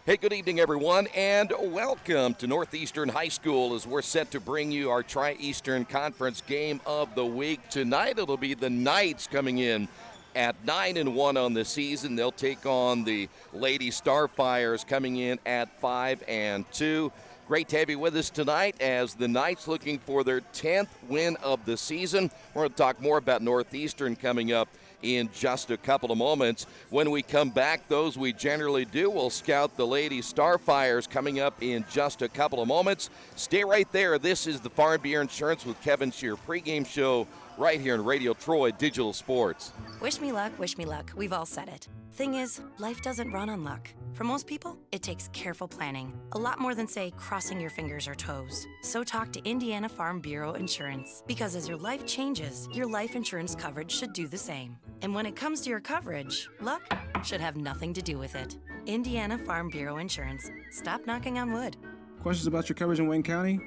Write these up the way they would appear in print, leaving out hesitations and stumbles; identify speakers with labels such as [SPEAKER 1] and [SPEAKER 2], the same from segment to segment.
[SPEAKER 1] Hey, good evening, everyone, and welcome to Northeastern High School as we're set to bring you our Tri-Eastern Conference game of the week. Tonight, it'll be the Knights coming in at 9-1 on the season. They'll take on the Lady Starfires coming in at 5-2. Great to have you with us tonight as the Knights looking for their 10th win of the season. We're going to talk more about Northeastern coming up in just a couple of moments. When we come back, those we generally do, we'll scout the Lady Starfires coming up in just a couple of moments. Stay right there. This is the Farm Bureau Insurance with Kevin Shear pregame show right here in Radio Troy Digital Sports.
[SPEAKER 2] Wish me luck, wish me luck. We've all said it. Thing is, life doesn't run on luck. For most people, it takes careful planning. A lot more than, say, crossing your fingers or toes. So talk to Indiana Farm Bureau Insurance. Because as your life changes, your life insurance coverage should do the same. And when it comes to your coverage, luck should have nothing to do with it. Indiana Farm Bureau Insurance. Stop knocking on wood.
[SPEAKER 3] Questions about your coverage in Wayne County?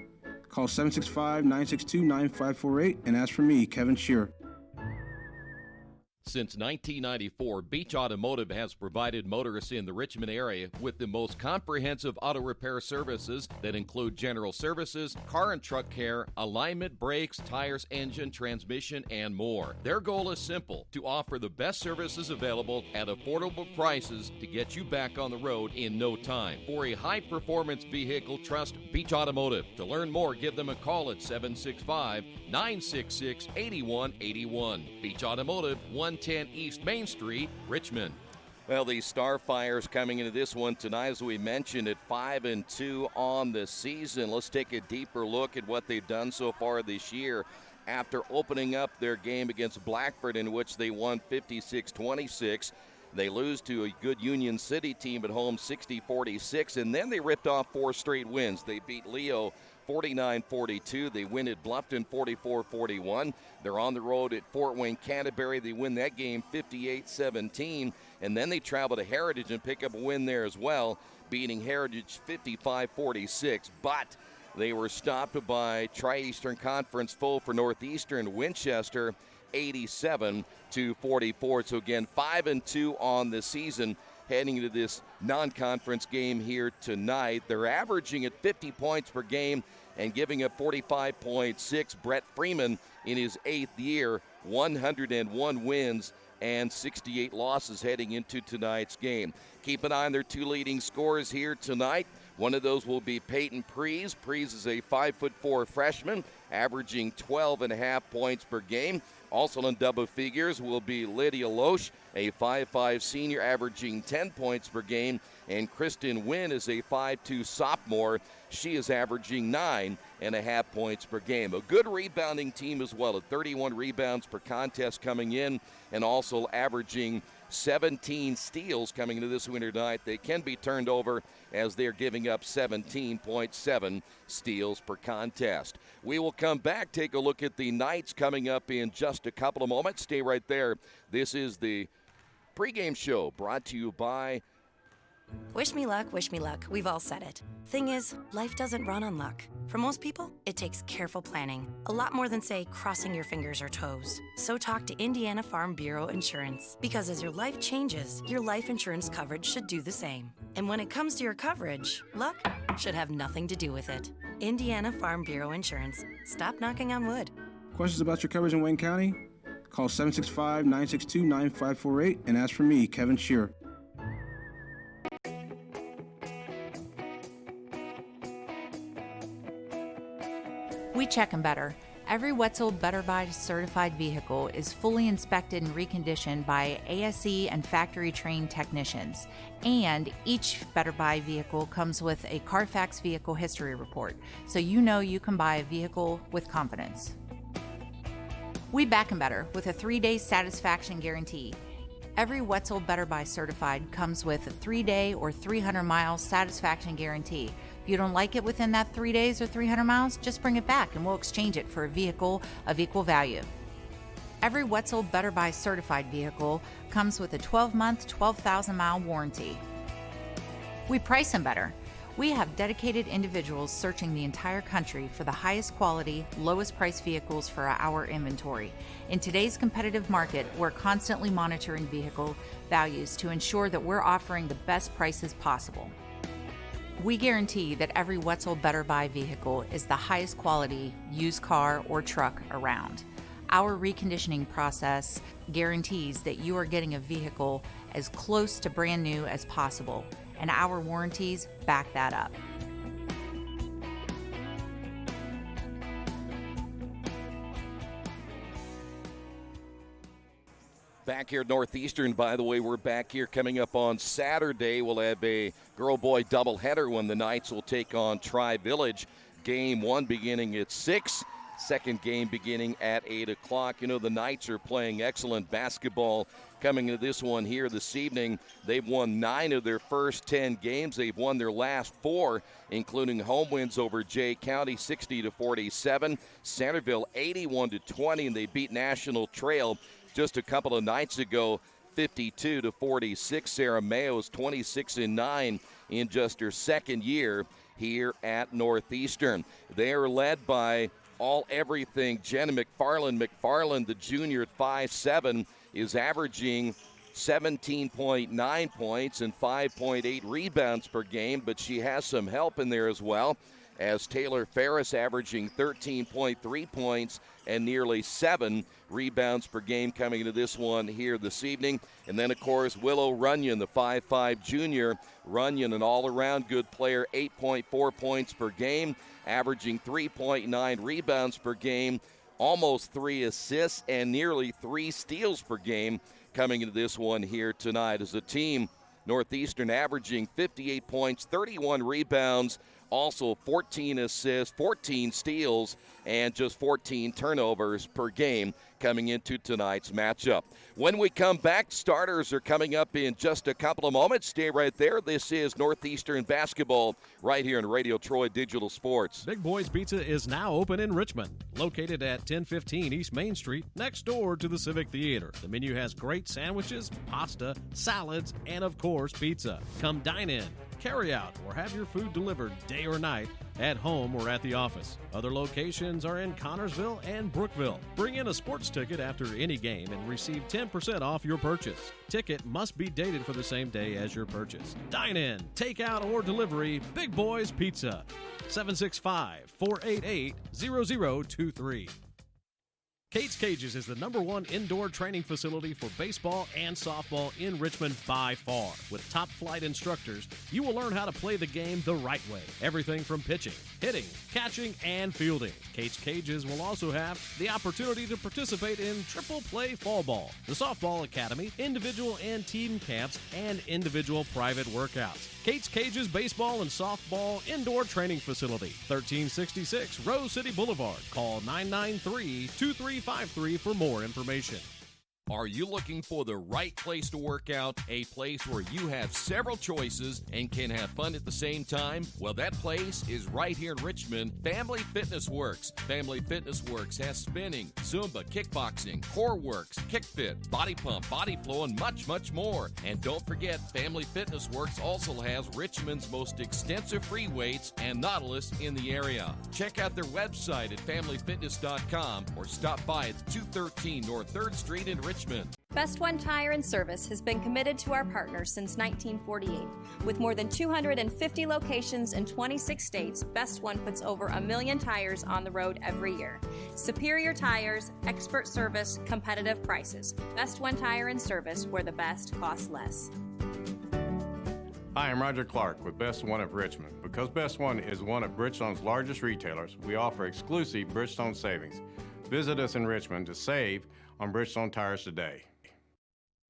[SPEAKER 3] Call 765-962-9548 and ask for me, Kevin Shear.
[SPEAKER 1] Since 1994, Beach Automotive has provided motorists in the Richmond area with the most comprehensive auto repair services that include general services, car and truck care, alignment, brakes, tires, engine, transmission, and more. Their goal is simple: to offer the best services available at affordable prices to get you back on the road in no time. For a high-performance vehicle, trust Beach Automotive. To learn more, give them a call at 765-966-8181. Beach Automotive, 110 East Main Street, Richmond. Well, the Starfires coming into this one tonight, as we mentioned, at 5-2 on the season. Let's take a deeper look at what they've done so far this year. After opening up their game against Blackford, in which they won 56-26, they lose to a good Union City team at home 60-46, and then they ripped off 4 straight wins. They beat Leo 49-42. They win at Bluffton 44-41. They're on the road at Fort Wayne Canterbury. They win that game 58-17. And then they travel to Heritage and pick up a win there as well, beating Heritage 55-46. But they were stopped by Tri-Eastern Conference foe for Northeastern, Winchester, 87-44. So again, 5-2 on the season. Heading into this non-conference game here tonight, they're averaging at 50 points per game and giving up 45.6. Brett Freeman in his 8th year, 101 wins and 68 losses heading into tonight's game. Keep an eye on their 2 leading scorers here tonight. One of those will be Peyton Prees. Prees is a 5'4" freshman, averaging 12.5 points per game. Also in double figures will be Lydia Loesch, a 5'5" senior, averaging 10 points per game. And Kristen Wynn is a 5'2" sophomore. She is averaging 9.5 points per game. A good rebounding team as well, at 31 rebounds per contest coming in, and also averaging 17 steals coming into this winter night. They can be turned over as they're giving up 17.7 steals per contest. We will come back, take a look at the Knights coming up in just a couple of moments. Stay right there. This is the pregame show brought to you by
[SPEAKER 2] Wish me luck, wish me luck. We've all said it. Thing is, life doesn't run on luck. For most people, it takes careful planning. A lot more than, say, crossing your fingers or toes. So talk to Indiana Farm Bureau Insurance. Because as your life changes, your life insurance coverage should do the same. And when it comes to your coverage, luck should have nothing to do with it. Indiana Farm Bureau Insurance. Stop knocking on wood.
[SPEAKER 3] Questions about your coverage in Wayne County? Call 765-962-9548 and ask for me, Kevin Shear.
[SPEAKER 4] We check them better. Every Wetzel Better Buy certified vehicle is fully inspected and reconditioned by ASE and factory trained technicians. And each Better Buy vehicle comes with a Carfax vehicle history report, so you know you can buy a vehicle with confidence. We back 'em better with a 3-day satisfaction guarantee. Every Wetzel Better Buy certified comes with a 3-day or 300-mile satisfaction guarantee. If you don't like it within that 3 days or 300 miles, just bring it back and we'll exchange it for a vehicle of equal value. Every Wetzel Better Buy certified vehicle comes with a 12-month, 12,000-mile warranty. We price them better. We have dedicated individuals searching the entire country for the highest quality, lowest price vehicles for our inventory. In today's competitive market, we're constantly monitoring vehicle values to ensure that we're offering the best prices possible. We guarantee that every Wetzel Better Buy vehicle is the highest quality used car or truck around. Our reconditioning process guarantees that you are getting a vehicle as close to brand new as possible, and our warranties back that up.
[SPEAKER 1] Back here at Northeastern, by the way, we're back here coming up on Saturday. We'll have a girl-boy doubleheader when the Knights will take on Tri-Village. Game 1 beginning at 6, second game beginning at 8 o'clock. You know, the Knights are playing excellent basketball coming into this one here this evening. They've won 9 of their first 10 games. They've won their last 4, including home wins over Jay County 60-47, Centerville 81-20, and they beat National Trail just a couple of nights ago, 52-46. Sarah Mayo's 26-9 in just her second year here at Northeastern. They are led by all-everything Jenna McFarland. McFarland, the junior at 5'7", is averaging 17.9 points and 5.8 rebounds per game, but she has some help in there as well, as Taylor Ferris averaging 13.3 points and nearly 7 rebounds per game coming into this one here this evening. And then, of course, Willow Runyon, the 5'5 junior. Runyon, an all-around good player, 8.4 points per game, averaging 3.9 rebounds per game, almost 3 assists, and nearly 3 steals per game coming into this one here tonight. As a team, Northeastern averaging 58 points, 31 rebounds, also 14 assists, 14 steals, and just 14 turnovers per game coming into tonight's matchup. When we come back, starters are coming up in just a couple of moments. Stay right there. This is Northeastern basketball right here in Radio Troy Digital Sports.
[SPEAKER 5] Big Boys Pizza is now open in Richmond, located at 1015 East Main Street, next door to the Civic Theater. The menu has great sandwiches, pasta, salads, and of course, pizza. Come dine in, carry out, or have your food delivered day or night, at home or at the office. Other locations are in Connorsville and Brookville. Bring in a sports ticket after any game and receive 10% off your purchase. Ticket must be dated for the same day as your purchase. Dine in, take out, or delivery. Big Boys Pizza. 765-488-0023. Kate's Cages is the #1 indoor training facility for baseball and softball in Richmond by far. With top flight instructors, you will learn how to play the game the right way. Everything from pitching, hitting, catching, and fielding. Kate's Cages will also have the opportunity to participate in triple play fall ball, the softball academy, individual and team camps, and individual private workouts. Kate's Cages Baseball and Softball Indoor Training Facility, 1366 Rose City Boulevard. Call 993-2353 for more information.
[SPEAKER 6] Are you looking for the right place to work out? A place where you have several choices and can have fun at the same time? Well, that place is right here in Richmond, Family Fitness Works. Family Fitness Works has spinning, Zumba, kickboxing, core works, kick fit, body pump, body flow, and much, much more. And don't forget, Family Fitness Works also has Richmond's most extensive free weights and Nautilus in the area. Check out their website at familyfitness.com or stop by at 213 North 3rd Street in Richmond.
[SPEAKER 7] Best One Tire and Service has been committed to our partners since 1948. With more than 250 locations in 26 states, Best One puts over 1 million tires on the road every year. Superior tires, expert service, competitive prices. Best One Tire and Service, where the best costs less.
[SPEAKER 8] Hi, I'm Roger Clark with Best One of Richmond. Because Best One is one of Bridgestone's largest retailers, we offer exclusive Bridgestone savings. Visit us in Richmond to save on Bridgestone tires today.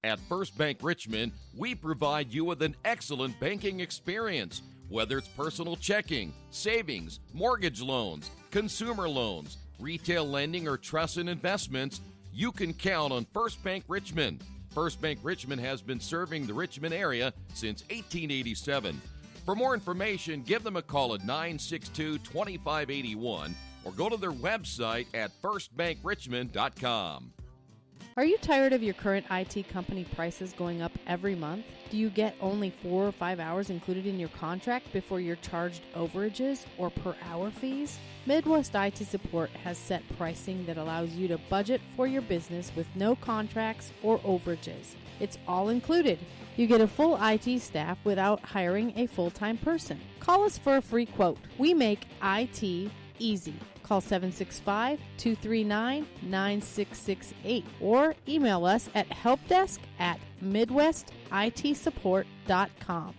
[SPEAKER 6] At First Bank Richmond, we provide you with an excellent banking experience. Whether it's personal checking, savings, mortgage loans, consumer loans, retail lending, or trust and investments, you can count on First Bank Richmond. First Bank Richmond has been serving the Richmond area since 1887. For more information, give them a call at 962-2581 or go to their website at firstbankrichmond.com.
[SPEAKER 9] Are you tired of your current IT company prices going up every month? Do you get only 4 or 5 hours included in your contract before you're charged overages or per hour fees? Midwest IT Support has set pricing that allows you to budget for your business with no contracts or overages. It's all included. You get a full IT staff without hiring a full-time person. Call us for a free quote. We make IT easy. Call 765-239-9668 or email us at helpdesk@midwestitsupport.com.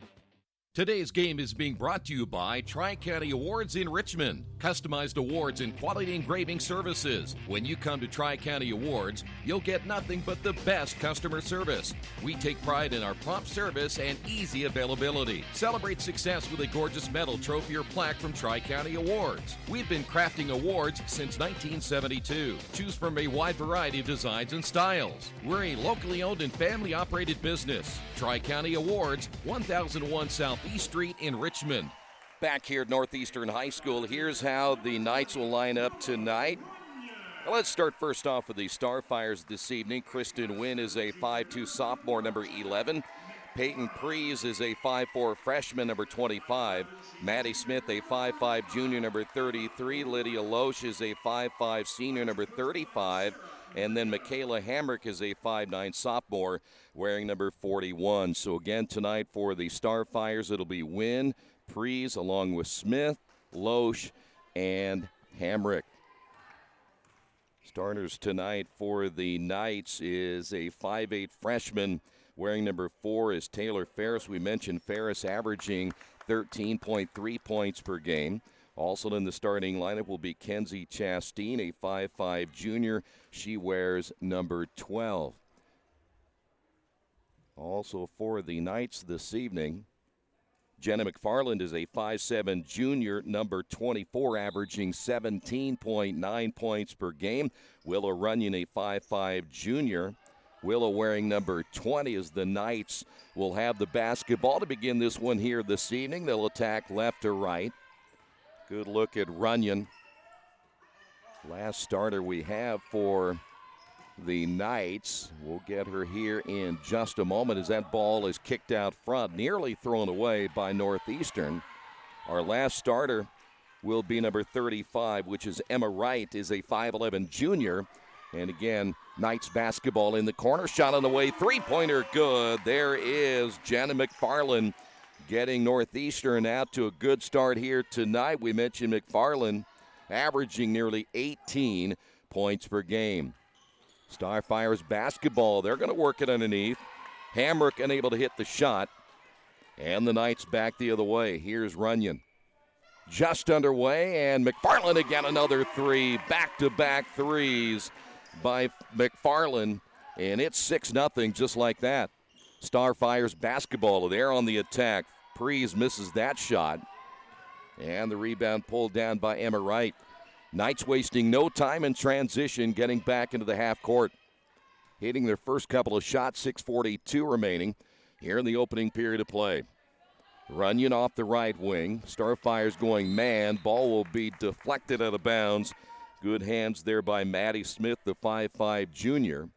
[SPEAKER 6] Today's game is being brought to you by Tri-County Awards in Richmond. Customized awards and quality engraving services. When you come to Tri-County Awards, you'll get nothing but the best customer service. We take pride in our prompt service and easy availability. Celebrate success with a gorgeous medal, trophy, or plaque from Tri-County Awards. We've been crafting awards since 1972. Choose from a wide variety of designs and styles. We're a locally owned and family-operated business. Tri-County Awards, 1001 Southeast Street in Richmond.
[SPEAKER 1] Back here at Northeastern High School, here's how the Knights will line up tonight. Well, let's start first off with the Starfires this evening. Kristen Wynn is a 5'2 sophomore, number 11. Peyton Prees is a 5'4 freshman, number 25. Maddie Smith, a 5'5 junior, number 33. Lydia Loesch is a 5'5 senior, number 35. And then Michaela Hamrick is a 5'9 sophomore, wearing number 41. So again, tonight for the Starfires, it'll be Wynn, Prees, along with Smith, Loesch, and Hamrick. Starters tonight for the Knights is a 5'8 freshman, wearing number 4 is Taylor Ferris. We mentioned Ferris averaging 13.3 points per game. Also in the starting lineup will be Kenzie Chasteen, a 5'5 junior. She wears number 12. Also for the Knights this evening, Jenna McFarland is a 5'7 junior, number 24, averaging 17.9 points per game. Willow Runyon, a 5'5 junior. Willow wearing number 20 as the Knights will have the basketball to begin this one here this evening. They'll attack left to right. Good look at Runyon. Last starter we have for the Knights. We'll get her here in just a moment as that ball is kicked out front, nearly thrown away by Northeastern. Our last starter will be number 35, which is Emma Wright, is a 5'11 junior. And again, Knights basketball in the corner. Shot on the way, three-pointer good. There is Jenna McFarland getting Northeastern out to a good start here tonight. We mentioned McFarland averaging nearly 18 points per game. Starfires basketball. They're going to work it underneath. Hamrick unable to hit the shot. And the Knights back the other way. Here's Runyon. Just underway, and McFarland again, another three. Back-to-back threes by McFarland. And it's 6-0 just like that. Starfires basketball. They're on the attack. Prees misses that shot. And the rebound pulled down by Emma Wright. Knights wasting no time in transition, getting back into the half court. Hitting their first couple of shots, 6:42 remaining here in the opening period of play. Runyon off the right wing. Starfires going man. Ball will be deflected out of bounds. Good hands there by Maddie Smith, the 5'5 junior.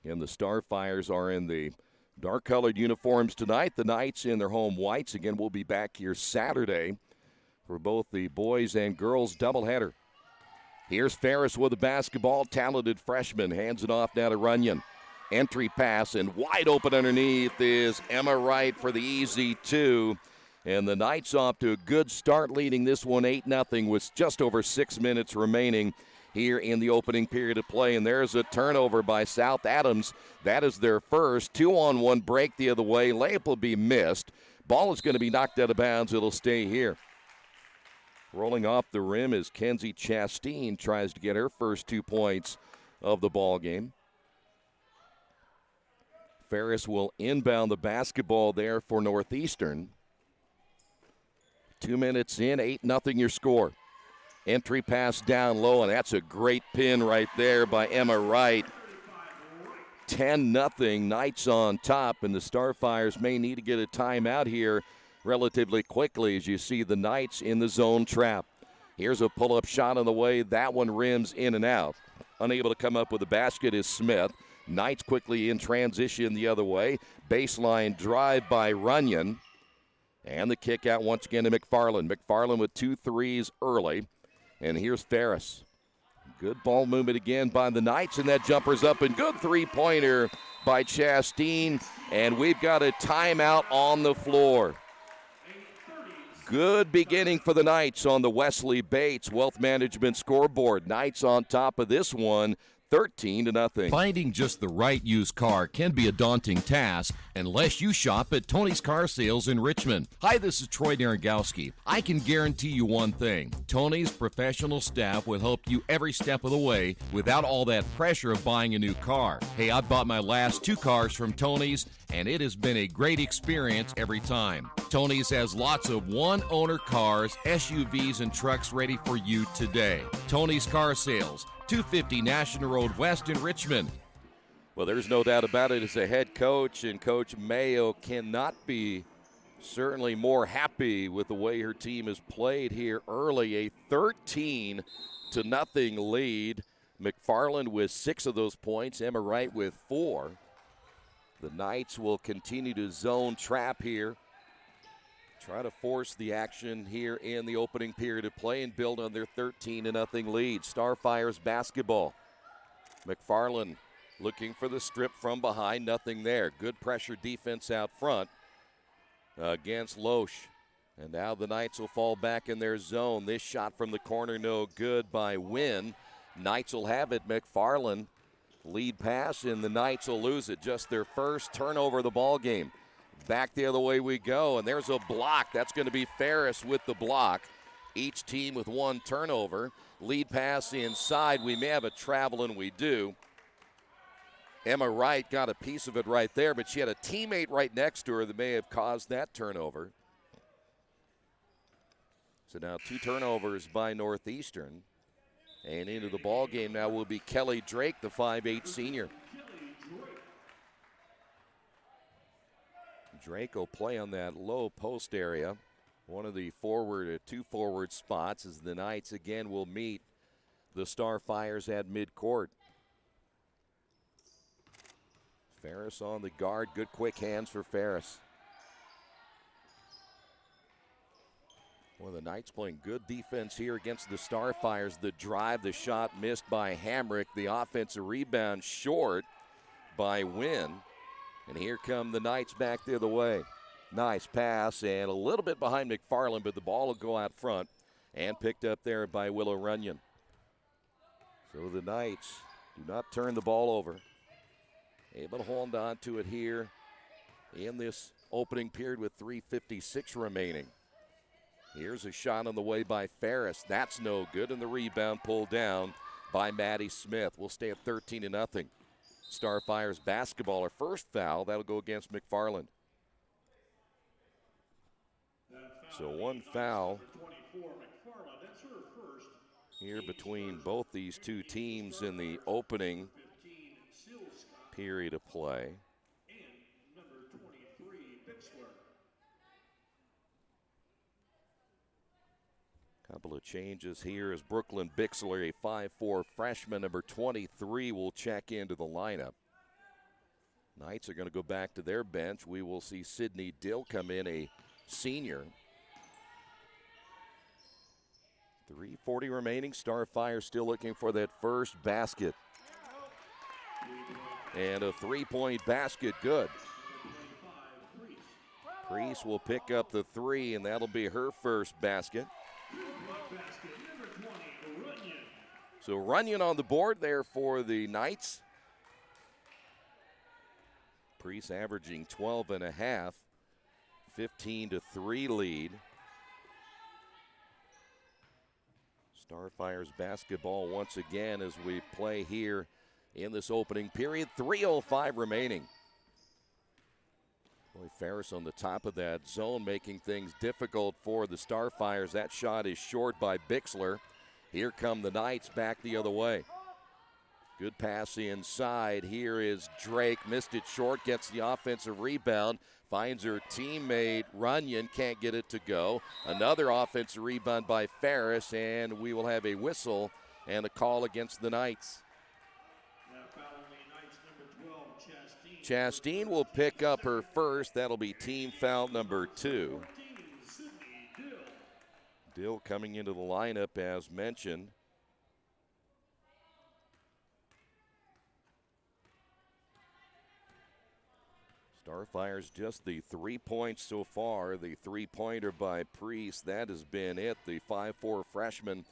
[SPEAKER 1] And the Starfires are in the dark-colored uniforms tonight. The Knights in their home whites. Again, we'll be back here Saturday for both the boys and girls doubleheader. Here's Ferris with the basketball. Talented freshman hands it off now to Runyon. Entry pass and wide open underneath is Emma Wright for the easy two. And the Knights off to a good start, leading this one 8-0 with just over 6 minutes remaining here in the opening period of play. And there's a turnover by South Adams. That is their first. 2-on-1 break the other way. Layup will be missed. Ball is going to be knocked out of bounds. It'll stay here. Rolling off the rim is Kenzie Chasteen. Tries to get her first 2 points of the ball game. Ferris will inbound the basketball there for Northeastern. 2 minutes in, 8-0 your score. Entry pass down low, and that's a great pin right there by Emma Wright. 10-0, Knights on top, and the Starfires may need to get a timeout here relatively quickly as you see the Knights in the zone trap. Here's a pull-up shot on the way. That one rims in and out. Unable to come up with a basket is Smith. Knights quickly in transition the other way. Baseline drive by Runyon. And the kick out once again to McFarland. McFarland with 2 threes early. And here's Ferris. Good ball movement again by the Knights, and that jumper's up, and good three-pointer by Chastain. And we've got a timeout on the floor. Good beginning for the Knights on the Wesley Bates Wealth Management scoreboard. Knights on top of this one, 13-0.
[SPEAKER 6] Finding just the right used car can be a daunting task unless you shop at Tony's Car Sales in Richmond. Hi, this is Troy Naragowski. I can guarantee you one thing. Tony's professional staff will help you every step of the way without all that pressure of buying a new car. Hey, I bought my last 2 cars from Tony's, and it has been a great experience every time. Tony's has lots of one-owner cars, SUVs, and trucks ready for you today. Tony's Car Sales, 250 National Road West in Richmond.
[SPEAKER 1] Well, there's no doubt about it. As a head coach, and Coach Mayo cannot be certainly more happy with the way her team has played here early. A 13-0 lead. McFarland with 6 of those points. Emma Wright with 4. The Knights will continue to zone trap here. Try to force the action here in the opening period of play and build on their 13-0 lead. Starfires basketball. McFarland looking for the strip from behind. Nothing there. Good pressure defense out front against Loesch. And now the Knights will fall back in their zone. This shot from the corner no good by Wynn. Knights will have it. McFarland lead pass, and the Knights will lose it. Just their first turnover of the ball game. Back the other way we go, and there's a block. That's going to be Ferris with the block. Each team with 1 turnover. Lead pass inside. We may have a travel, and we do. Emma Wright got a piece of it right there, but she had a teammate right next to her that may have caused that turnover. So now 2 turnovers by Northeastern. And into the ball game now will be Kelly Drake, the 5'8 senior. Drake will play on that low post area. One of the 2 forward spots as the Knights again will meet the Starfires at midcourt. Ferris on the guard. Good quick hands for Ferris. Well, the Knights playing good defense here against the Starfires. The drive, the shot missed by Hamrick. The offensive rebound short by Wynn. And here come the Knights back the other way. Nice pass and a little bit behind McFarland, but the ball will go out front and picked up there by Willow Runyon. So the Knights do not turn the ball over. Able to hold on to it here in this opening period with 3:56 remaining. Here's a shot on the way by Ferris. That's no good, and the rebound pulled down by Maddie Smith. We'll stay at 13-0. Starfires basketball, our first foul. That'll go against McFarland. So 1 foul here between both these 2 teams in the opening period of play. Couple of changes here as Brooklyn Bixler, a 5'4 freshman, number 23, will check into the lineup. Knights are going to go back to their bench. We will see Sydney Dill come in, a senior. 3:40 remaining. Starfire still looking for that first basket. And a 3-point basket, good. Priest will pick up the 3, and that'll be her first basket. So Runyon on the board there for the Knights. Priest averaging 12.5, 15-3 lead. Starfires basketball once again as we play here in this opening period. 3:05 remaining. Boy, Ferris on the top of that zone making things difficult for the Starfires. That shot is short by Bixler. Here come the Knights back the other way. Good pass inside. Here is Drake. Missed it short. Gets the offensive rebound. Finds her teammate Runyon. Can't get it to go. Another offensive rebound by Ferris. And we will have a whistle and a call against the Knights. Chastain will pick up her first. That'll be team foul number 2. Dill coming into the lineup as mentioned. Starfires just the 3 points so far. The three-pointer by Priest. That has been it. The 5'4" freshman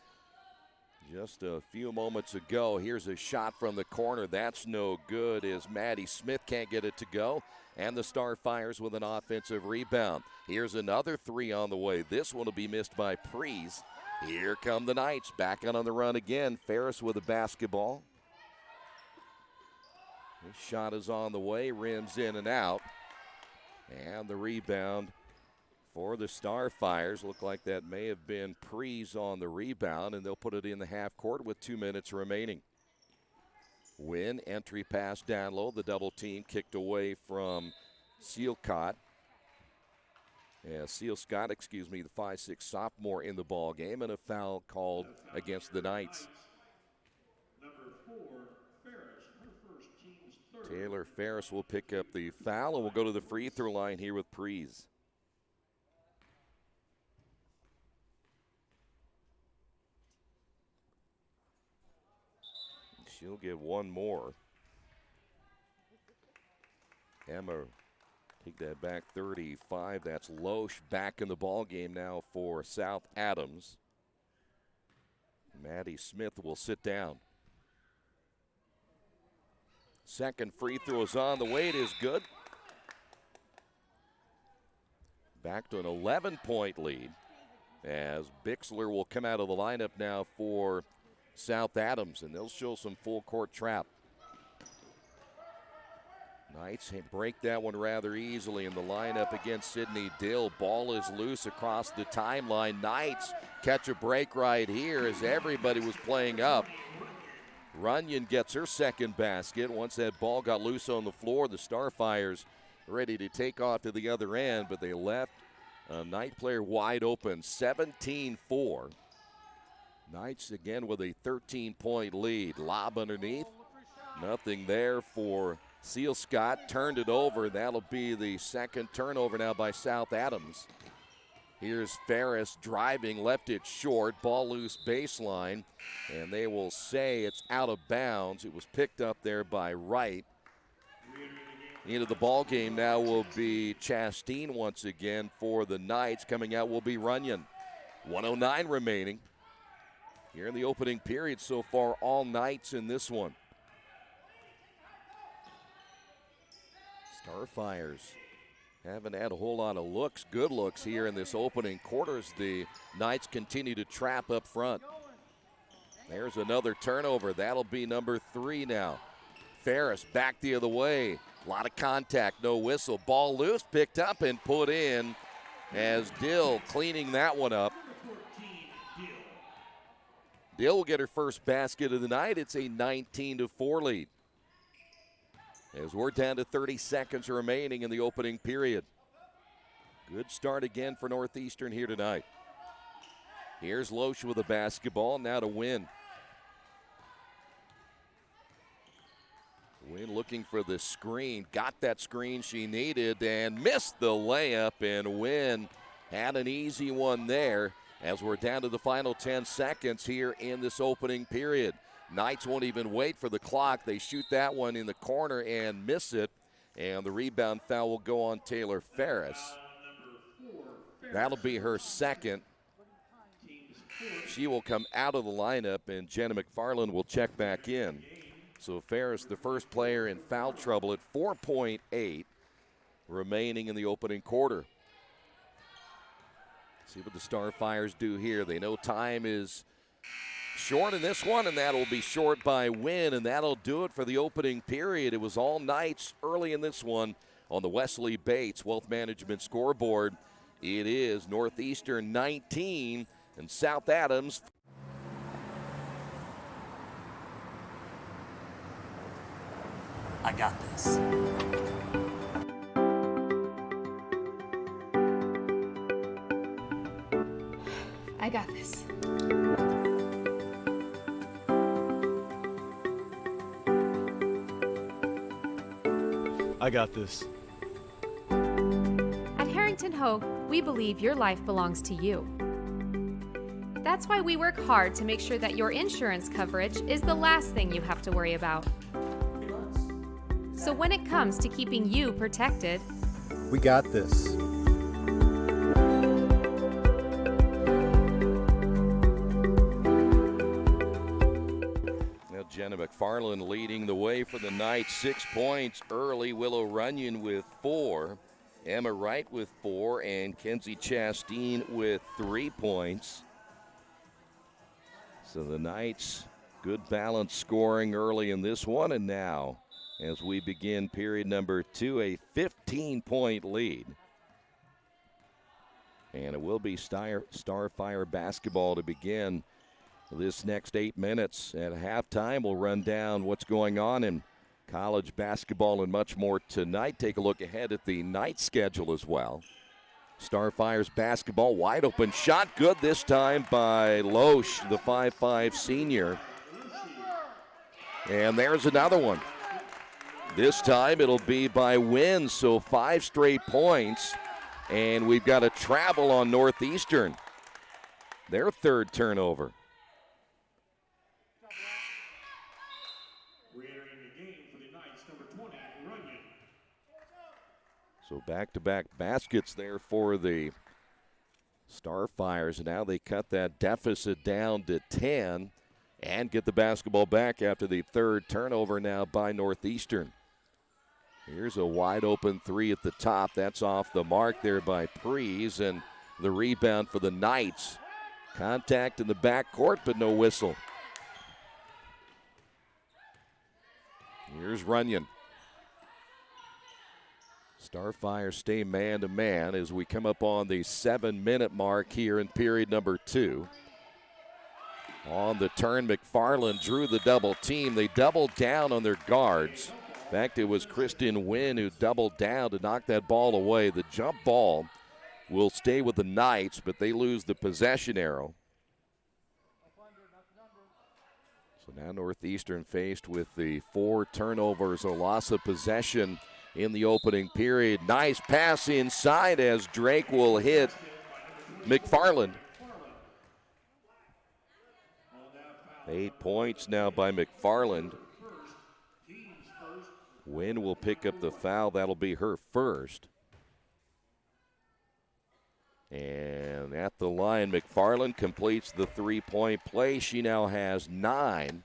[SPEAKER 1] just a few moments ago. Here's a shot from the corner. That's no good as Maddie Smith can't get it to go. And the Starfires with an offensive rebound. Here's another three on the way. This one will be missed by Priest. Here come the Knights back on the run again. Ferris with the basketball. This shot is on the way, rims in and out. And the rebound for the Starfires. Look like that may have been Prees on the rebound, and they'll put it in the half court with 2 minutes remaining. Win, entry pass down low. The double team kicked away from Sealcott. Yeah, Scott, the 5'6" sophomore in the ball game, and a foul called against the Knights. Taylor Ferris will pick up the foul, and we'll go to the free throw line here with Prees. She'll get one more. Emma, take that back 35. That's Loesch back in the ball game now for South Adams. Maddie Smith will sit down. Second free throw is on the way. It is good. Back to an 11-point lead as Bixler will come out of the lineup now for South Adams, and they'll show some full court trap. Knights break that one rather easily in the lineup against Sydney Dill. Ball is loose across the timeline. Knights catch a break right here as everybody was playing up. Runyon gets her second basket. Once that ball got loose on the floor, the Starfires ready to take off to the other end, but they left a Knight player wide open, 17-4. Knights again with a 13-point lead. Lob underneath. Nothing there for Seal Scott. Turned it over. That'll be the second turnover now by South Adams. Here's Ferris driving, left it short. Ball loose baseline, and they will say it's out of bounds. It was picked up there by Wright. Into the ball game now will be Chastain once again for the Knights. Coming out will be Runyon. 1:09 remaining. Here in the opening period so far, all Knights in this one. Starfires haven't had a whole lot of looks, good looks here in this opening quarters. The Knights continue to trap up front. There's another turnover. That'll be number 3 now. Ferris back the other way. A lot of contact, no whistle. Ball loose, picked up and put in as Dill cleaning that one up. Dill will get her first basket of the night. It's a 19-4 lead. As we're down to 30 seconds remaining in the opening period. Good start again for Northeastern here tonight. Here's Loesch with the basketball, now to Wynn. Wynn looking for the screen, got that screen she needed and missed the layup, and Wynn had an easy one there as we're down to the final 10 seconds here in this opening period. Knights won't even wait for the clock. They shoot that one in the corner and miss it. And the rebound foul will go on Taylor Ferris. That'll be her second. She will come out of the lineup, and Jenna McFarland will check back in. So Ferris, the first player in foul trouble at 4.8 remaining in the opening quarter. See what the Starfires do here. They know time is short in this one, and that'll be short by Wynn, and that'll do it for the opening period. It was all Knights early in this one on the Wesley Bates Wealth Management scoreboard. It is Northeastern 19 and South Adams.
[SPEAKER 10] I got this.
[SPEAKER 11] I got this.
[SPEAKER 12] I got this.
[SPEAKER 11] At Harrington Hogue, we believe your life belongs to you. That's why we work hard to make sure that your insurance coverage is the last thing you have to worry about. So when it comes to keeping you protected,
[SPEAKER 12] We got this.
[SPEAKER 1] Now Jenna McFarland leading the way for the night. 6 points early. Willow Runyon with 4. Emma Wright with 4. And Kenzie Chastain with 3 points. So the Knights, good balance scoring early in this one. And now, as we begin period number 2, a 15-point lead. And it will be Starfire basketball to begin this next 8 minutes. At halftime, we'll run down what's going on in college basketball and much more tonight. Take a look ahead at the night schedule as well. Starfire's basketball, wide open shot, good this time by Loesch, the 5'5 senior. And there's another one. This time it'll be by Wynn, so 5 straight points. And we've got a travel on Northeastern. Their third turnover. So back-to-back baskets there for the Starfires. Now they cut that deficit down to 10 and get the basketball back after the third turnover now by Northeastern. Here's a wide-open 3 at the top. That's off the mark there by Prees, and the rebound for the Knights. Contact in the backcourt, but no whistle. Here's Runyon. Starfire stay man-to-man as we come up on the 7-minute mark here in period number 2. On the turn, McFarland drew the double team. They doubled down on their guards. In fact, it was Kristen Wynn who doubled down to knock that ball away. The jump ball will stay with the Knights, but they lose the possession arrow. So now Northeastern faced with the 4 turnovers, a loss of possession in the opening period. Nice pass inside as Drake will hit McFarland. 8 points now by McFarland. Wynn will pick up the foul. That'll be her first. And at the line, McFarland completes the 3-point play. She now has 9.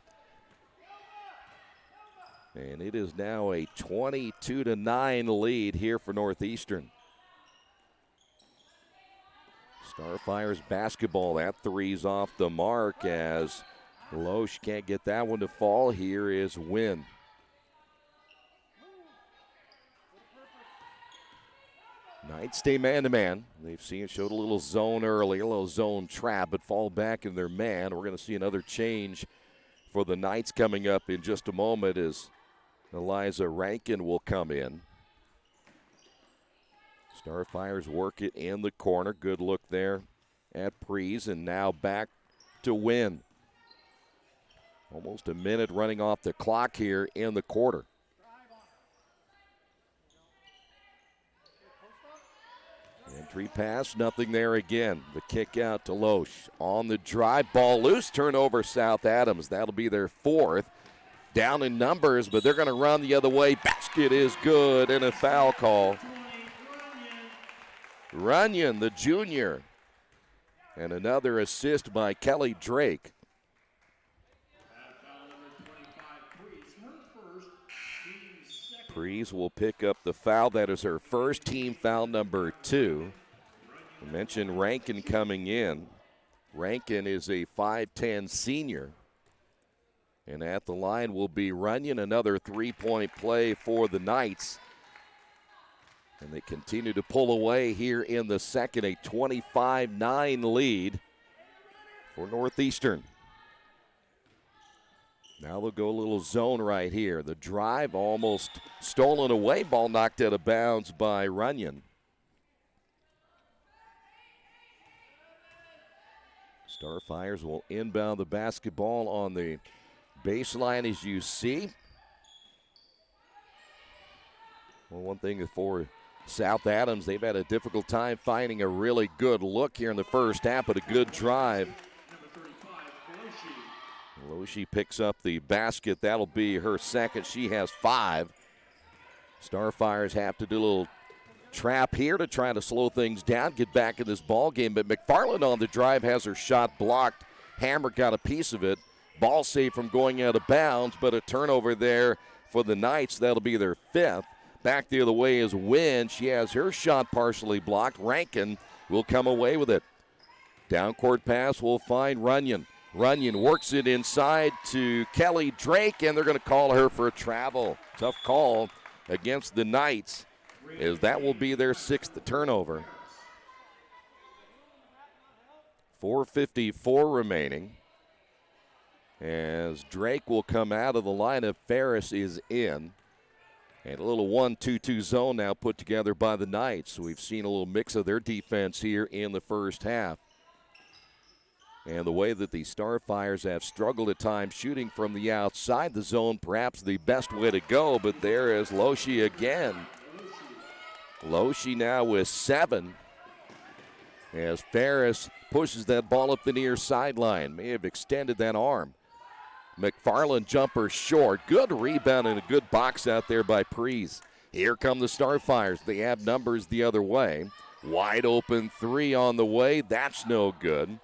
[SPEAKER 1] And it is now a 22-9 lead here for Northeastern. Starfire's basketball. That 3's off the mark as Loesch can't get that one to fall. Here is Wynn. Knights stay man-to-man. They've showed a little zone early, a little zone trap, but fall back in their man. We're going to see another change for the Knights coming up in just a moment as Eliza Rankin will come in. Starfires work it in the corner. Good look there at Prees, and now back to Wynn. Almost a minute running off the clock here in the quarter. Entry pass, nothing there again. The kick out to Loesch. On the drive, ball loose, turnover South Adams. That'll be their 4th. Down in numbers, but they're going to run the other way. Basket is good, and a foul call. Runyon, the junior. And another assist by Kelly Drake. Prees will pick up the foul. That is her first, team foul number 2. I mentioned Rankin coming in. Rankin is a 5'10 senior. And at the line will be Runyon, another 3-point play for the Knights. And they continue to pull away here in the second, a 25-9 lead for Northeastern. Now they'll go a little zone right here. The drive almost stolen away. Ball knocked out of bounds by Runyon. Starfires will inbound the basketball on the baseline as you see. Well, one thing for South Adams, they've had a difficult time finding a really good look here in the first half, but a good drive. Loshi picks up the basket. That'll be her second. She has 5. Starfires have to do a little trap here to try to slow things down, get back in this ball game. But McFarland on the drive has her shot blocked. Hammer got a piece of it. Ball saved from going out of bounds, but a turnover there for the Knights. That'll be their 5th. Back the other way is Wynn. She has her shot partially blocked. Rankin will come away with it. Down court pass will find Runyon. Runyon works it inside to Kelly Drake, and they're going to call her for a travel. Tough call against the Knights, as that will be their 6th turnover. 4:54 remaining. As Drake will come out of the lineup, Ferris is in. And a little 1-2-2 zone now put together by the Knights. We've seen a little mix of their defense here in the first half. And the way that the Starfires have struggled at times shooting from the outside the zone, perhaps the best way to go, but there is Loshi again. Loshi now with 7 as Ferris pushes that ball up the near sideline. May have extended that arm. McFarland jumper short. Good rebound and a good box out there by Prees. Here come the Starfires. They have numbers the other way. Wide open 3 on the way. That's no good.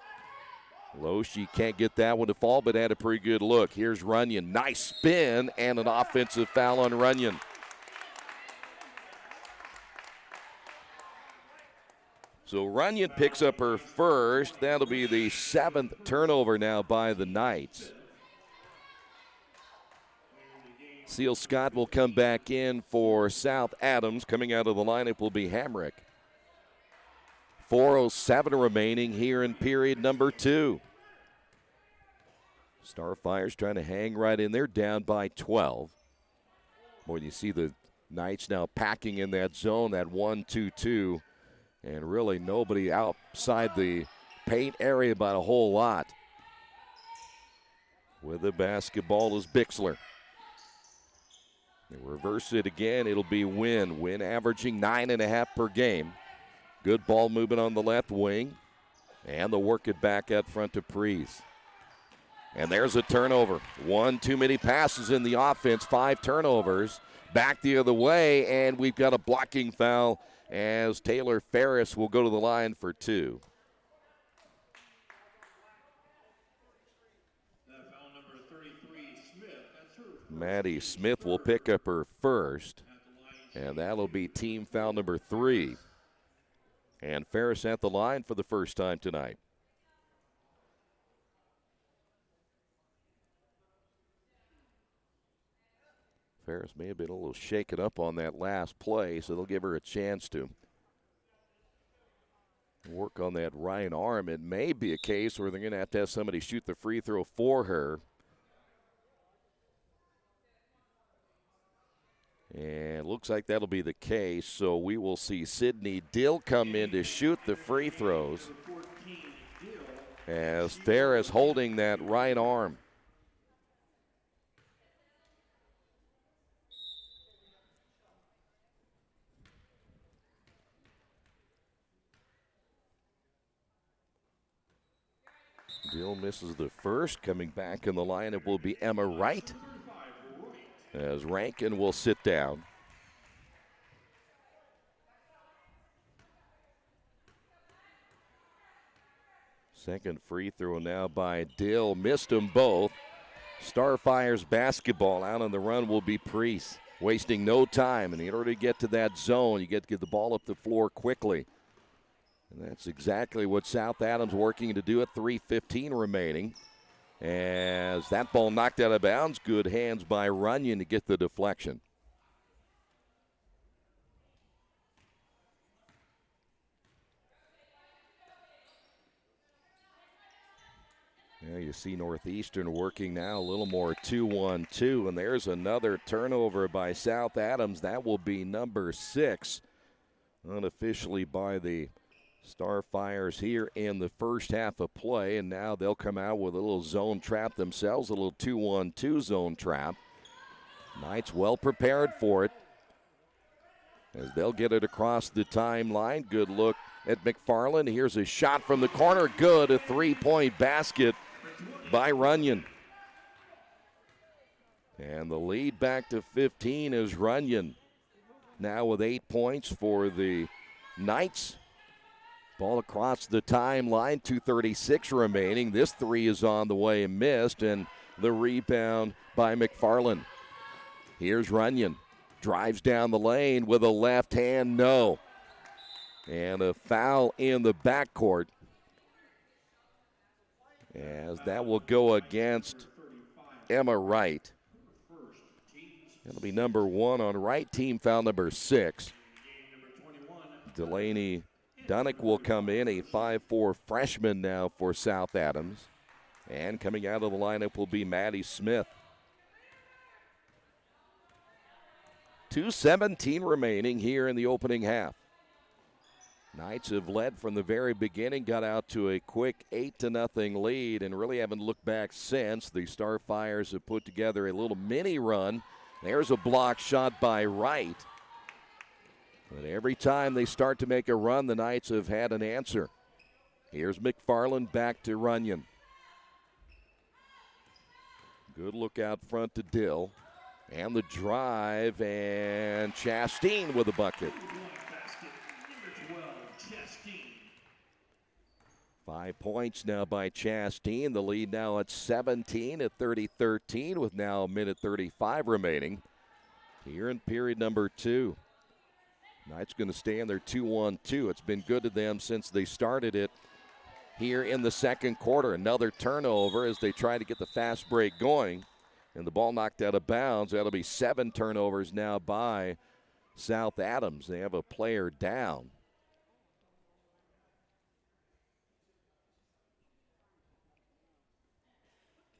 [SPEAKER 1] Loshi can't get that one to fall, but had a pretty good look. Here's Runyon. Nice spin and an offensive foul on Runyon. So Runyon picks up her first. That'll be the 7th turnover now by the Knights. Seal Scott will come back in for South Adams. Coming out of the lineup will be Hamrick. 4:07 remaining here in period number 2. Starfires trying to hang right in there, down by 12. Boy, you see the Knights now packing in that zone, that 1-2-2, and really nobody outside the paint area by a whole lot. With the basketball is Bixler. They reverse it again. It'll be Wynn. Wynn averaging 9.5 per game. Good ball movement on the left wing. And they'll work it back out front to Prees. And there's a turnover. 1 too many passes in the offense. 5 turnovers. Back the other way. And we've got a blocking foul as Taylor Ferris will go to the line for 2. Maddie Smith will pick up her first, and that'll be team foul number 3. And Ferris at the line for the first time tonight. Ferris may have been a little shaken up on that last play, so they'll give her a chance to work on that right arm. It may be a case where they're going to have somebody shoot the free throw for her. And looks like that'll be the case, so we will see Sydney Dill come in to shoot the free throws as Ferris holding that right arm. Dill misses the first. Coming back in the lineup will be Emma Wright, as Rankin will sit down. Second free throw now by Dill. Missed them both. Starfires basketball. Out on the run will be Preece. Wasting no time. And in order to get to that zone, you get to get the ball up the floor quickly. And that's exactly what South Adams working to do at 3:15 remaining. As that ball knocked out of bounds, good hands by Runyon to get the deflection. Yeah, you see Northeastern working now a little more 2-1-2, and there's another turnover by South Adams. That will be number 6, unofficially by the Starfires here in the first half of play, and now they'll come out with a little zone trap themselves, a little 2-1-2 zone trap. Knights well prepared for it. as they'll get it across the timeline. Good look at McFarland. Here's a shot from the corner. Good. A three-point basket by Runyon. And the lead back to 15 is Runyon. Now with 8 points for the Knights. Ball across the timeline, 2:36 remaining. This three is on the way and missed, and the rebound by McFarland. Here's Runyon. Drives down the lane with a left hand, no. And a foul in the backcourt. As that will go against Emma Wright. That'll be number 1 on Wright, team foul number 6. Delaney Dunnick will come in, a 5'4" freshman now for South Adams. And coming out of the lineup will be Maddie Smith. 2:17 remaining here in the opening half. Knights have led from the very beginning, got out to a quick 8-0 lead, and really haven't looked back since. The Starfires have put together a little mini run. There's a block shot by Wright. But every time they start to make a run, the Knights have had an answer. Here's McFarland back to Runyon. Good look out front to Dill. And the drive, and Chastain with a bucket. 5 points now by Chastain. The lead now at 17 at 30-13 with now a minute 35 remaining. Here in period number 2. Knights going to stay in their 2-1-2. It's been good to them since they started it here in the second quarter. Another turnover as they try to get the fast break going. And the ball knocked out of bounds. That'll be 7 turnovers now by South Adams. They have a player down.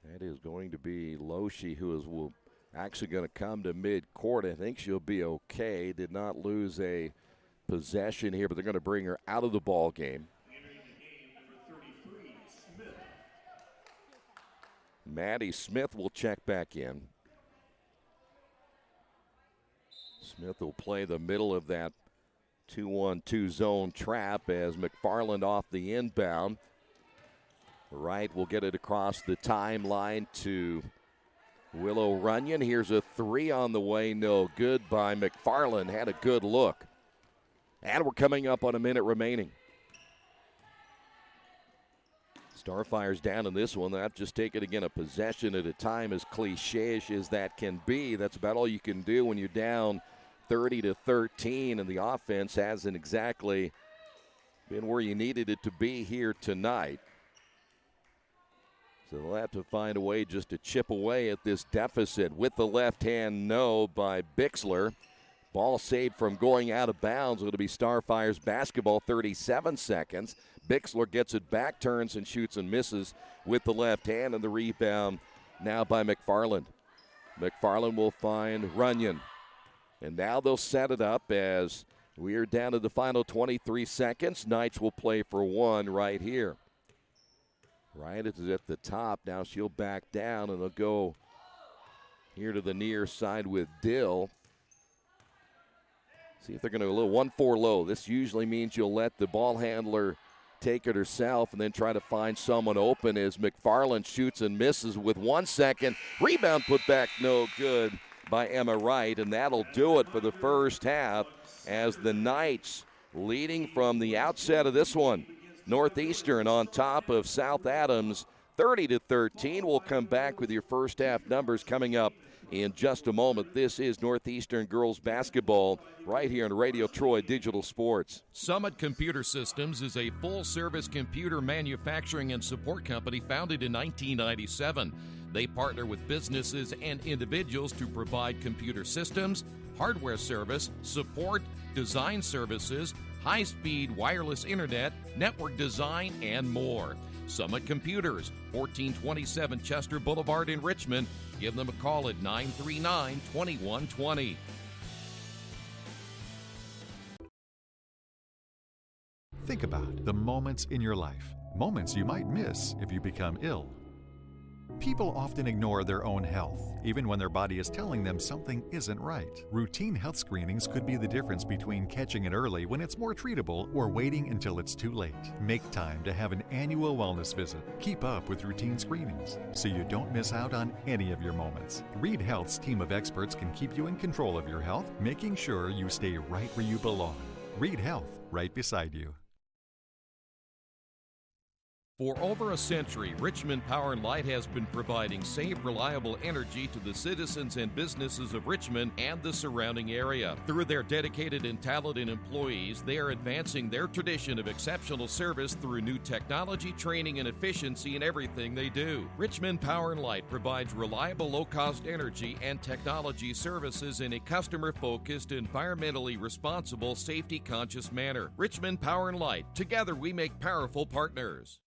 [SPEAKER 1] That is going to be Loshi, who is actually going to come to midcourt. I think she'll be okay. Did not lose a possession here, but they're going to bring her out of the ball game. Maddie Smith will check back in. Smith will play the middle of that 2-1-2 zone trap as McFarland off the inbound. Wright will get it across the timeline to Willow Runyon. Here's a three on the way, no good by McFarland. Had a good look. And we're coming up on a minute remaining. Starfire's down in this one. They've just taken, again, a possession at a time, as cliche-ish as that can be. That's about all you can do when you're down 30-13, and the offense hasn't exactly been where you needed it to be here tonight. So they'll have to find a way just to chip away at this deficit. With the left hand, no, by Bixler. Ball saved from going out of bounds. It'll be Starfire's basketball, 37 seconds. Bixler gets it back, turns and shoots and misses with the left hand, and the rebound now by McFarland. McFarland will find Runyon. And now they'll set it up as we are down to the final 23 seconds. Knights will play for one right here. Wright is at the top. Now she'll back down, and they'll go here to the near side with Dill. See if they're going to go a little 1-4 low. This usually means you'll let the ball handler take it herself and then try to find someone open as McFarland shoots and misses with 1 second. Rebound put back, no good by Emma Wright, and that'll do it for the first half as the Knights leading from the outset of this one. Northeastern on top of South Adams, 30-13. We'll come back with your first half numbers coming up in just a moment. This is Northeastern girls basketball right here on Radio Troy Digital Sports.
[SPEAKER 6] Summit Computer Systems is a full-service computer manufacturing and support company founded in 1997. They partner with businesses and individuals to provide computer systems, hardware service, support, design services, high-speed wireless internet, network design, and more. Summit Computers, 1427 Chester Boulevard in Richmond. Give them a call at 939-2120.
[SPEAKER 13] Think about the moments in your life, moments you might miss if you become ill. People often ignore their own health, even when their body is telling them something isn't right. Routine health screenings could be the difference between catching it early when it's more treatable or waiting until it's too late. Make time to have an annual wellness visit. Keep up with routine screenings so you don't miss out on any of your moments. Reed Health's team of experts can keep you in control of your health, making sure you stay right where you belong. Reed Health, right beside you.
[SPEAKER 6] For over a century, Richmond Power & Light has been providing safe, reliable energy to the citizens and businesses of Richmond and the surrounding area. Through their dedicated and talented employees, they are advancing their tradition of exceptional service through new technology, training, and efficiency in everything they do. Richmond Power & Light provides reliable, low-cost energy and technology services in a customer-focused, environmentally responsible, safety-conscious manner. Richmond Power & Light. Together we make powerful partners.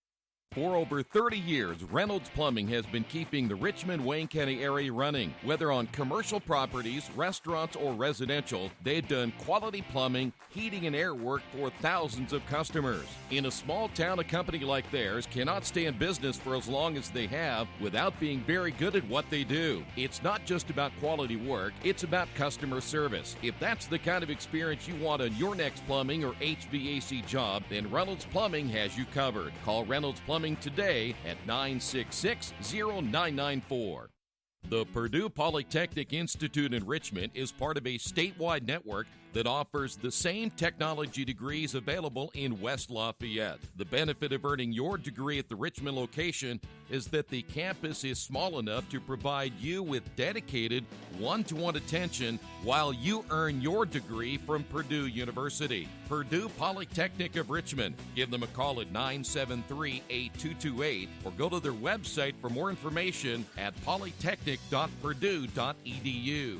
[SPEAKER 6] For over 30 years, Reynolds Plumbing has been keeping the Richmond-Wayne County area running. Whether on commercial properties, restaurants, or residential, they've done quality plumbing, heating, and air work for thousands of customers. In a small town, a company like theirs cannot stay in business for as long as they have without being very good at what they do. It's not just about quality work, it's about customer service. If that's the kind of experience you want on your next plumbing or HVAC job, then Reynolds Plumbing has you covered. Call Reynolds Plumbing today at 966-0994. The Purdue Polytechnic Institute in Richmond is part of a statewide network that offers the same technology degrees available in West Lafayette. The benefit of earning your degree at the Richmond location is that the campus is small enough to provide you with dedicated one-to-one attention while you earn your degree from Purdue University. Purdue Polytechnic of Richmond. Give them a call at 973-8228 or go to their website for more information at polytechnic.purdue.edu.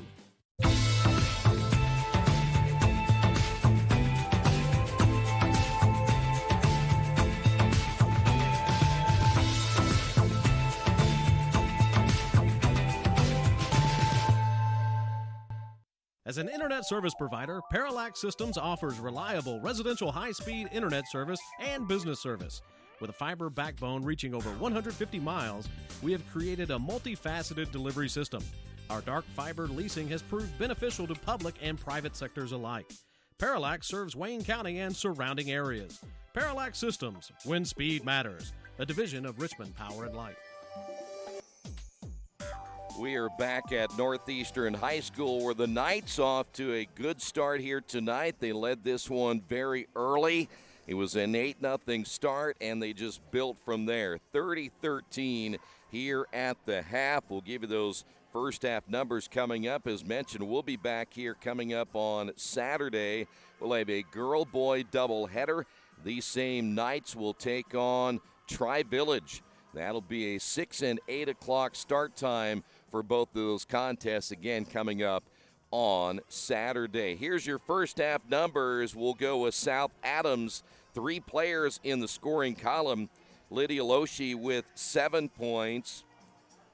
[SPEAKER 5] As an internet service provider, Parallax Systems offers reliable residential high-speed internet service and business service. With a fiber backbone reaching over 150 miles, we have created a multifaceted delivery system. Our dark fiber leasing has proved beneficial to public and private sectors alike. Parallax serves Wayne County and surrounding areas. Parallax Systems, when speed matters, a division of Richmond Power & Light.
[SPEAKER 1] We are back at Northeastern High School where the Knights off to a good start here tonight. They led this one very early. It was an 8-0 start, and they just built from there. 30-13 here at the half. We'll give you those first half numbers coming up. As mentioned, we'll be back here coming up on Saturday. We'll have a girl-boy doubleheader. These same Knights will take on Tri-Village. That'll be a 6 and 8 o'clock start time for both of those contests, again, coming up on Saturday. Here's your first half numbers. We'll go with South Adams. 3 players in the scoring column. Lydia Loshi with 7 points.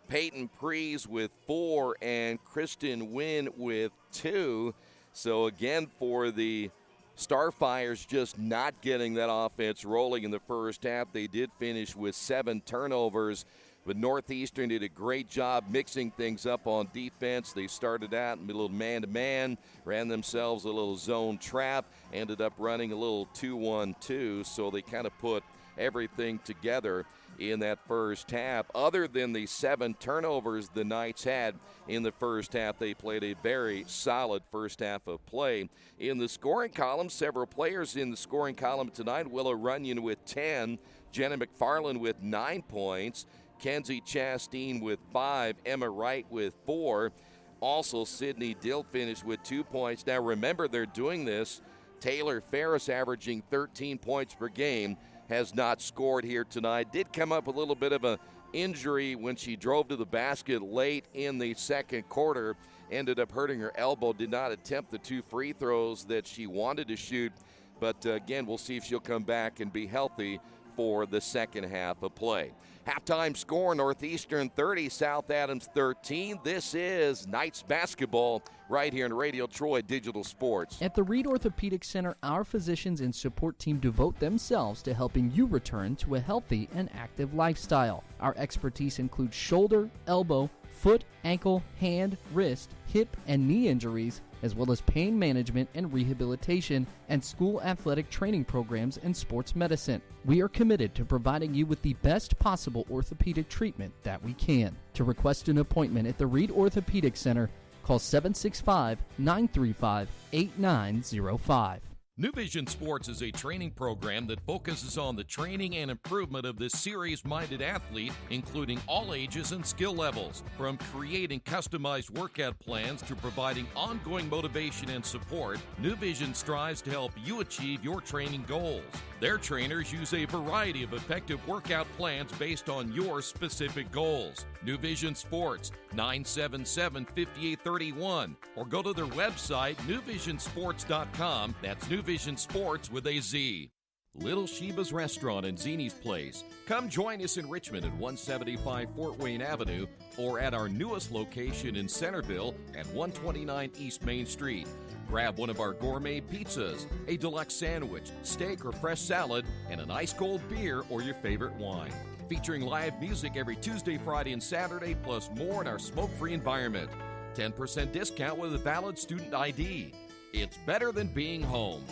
[SPEAKER 1] Peyton Prees with 4 and Kristen Wynn with 2. So, again, for the Starfires just not getting that offense rolling in the first half. They did finish with 7 turnovers, but Northeastern did a great job mixing things up on defense. They started out in a little man-to-man, ran themselves a little zone trap, ended up running a little 2-1-2, so they kind of put everything together in that first half. Other than the 7 turnovers the Knights had in the first half, they played a very solid first half of play. In the scoring column, several players in the scoring column tonight. Willow Runyon with 10, Jenna McFarland with 9 points, Kenzie Chastain with 5, Emma Wright with 4. Also, Sydney Dill finished with 2 points. Now, remember, they're doing this. Taylor Ferris averaging 13 points per game has not scored here tonight. Did come up with a little bit of an injury when she drove to the basket late in the second quarter. Ended up hurting her elbow. Did not attempt the 2 free throws that she wanted to shoot. But, again, we'll see if she'll come back and be healthy for the second half of play. Halftime score, Northeastern 30, South Adams 13. This is Knights basketball right here in Radio Troy Digital Sports.
[SPEAKER 14] At the Reed Orthopedic Center, our physicians and support team devote themselves to helping you return to a healthy and active lifestyle. Our expertise includes shoulder, elbow, foot, ankle, hand, wrist, hip, and knee injuries, as well as pain management and rehabilitation, and school athletic training programs and sports medicine. We are committed to providing you with the best possible orthopedic treatment that we can. To request an appointment at the Reed Orthopedic Center, call 765-935-8905.
[SPEAKER 6] New Vision Sports is a training program that focuses on the training and improvement of the serious-minded athlete, including all ages and skill levels. From creating customized workout plans to providing ongoing motivation and support, New Vision strives to help you achieve your training goals. Their trainers use a variety of effective workout plans based on your specific goals. New Vision Sports, 977-5831, or go to their website, newvisionsports.com. That's New Vision Sports with a Z. Little Sheba's Restaurant and Zini's Place. Come join us in Richmond at 175 Fort Wayne Avenue or at our newest location in Centerville at 129 East Main Street. Grab one of our gourmet pizzas, a deluxe sandwich, steak or fresh salad, and an ice-cold beer or your favorite wine. Featuring live music every Tuesday, Friday, and Saturday, plus more in our smoke-free environment. 10% discount with a valid student ID. It's better than being home.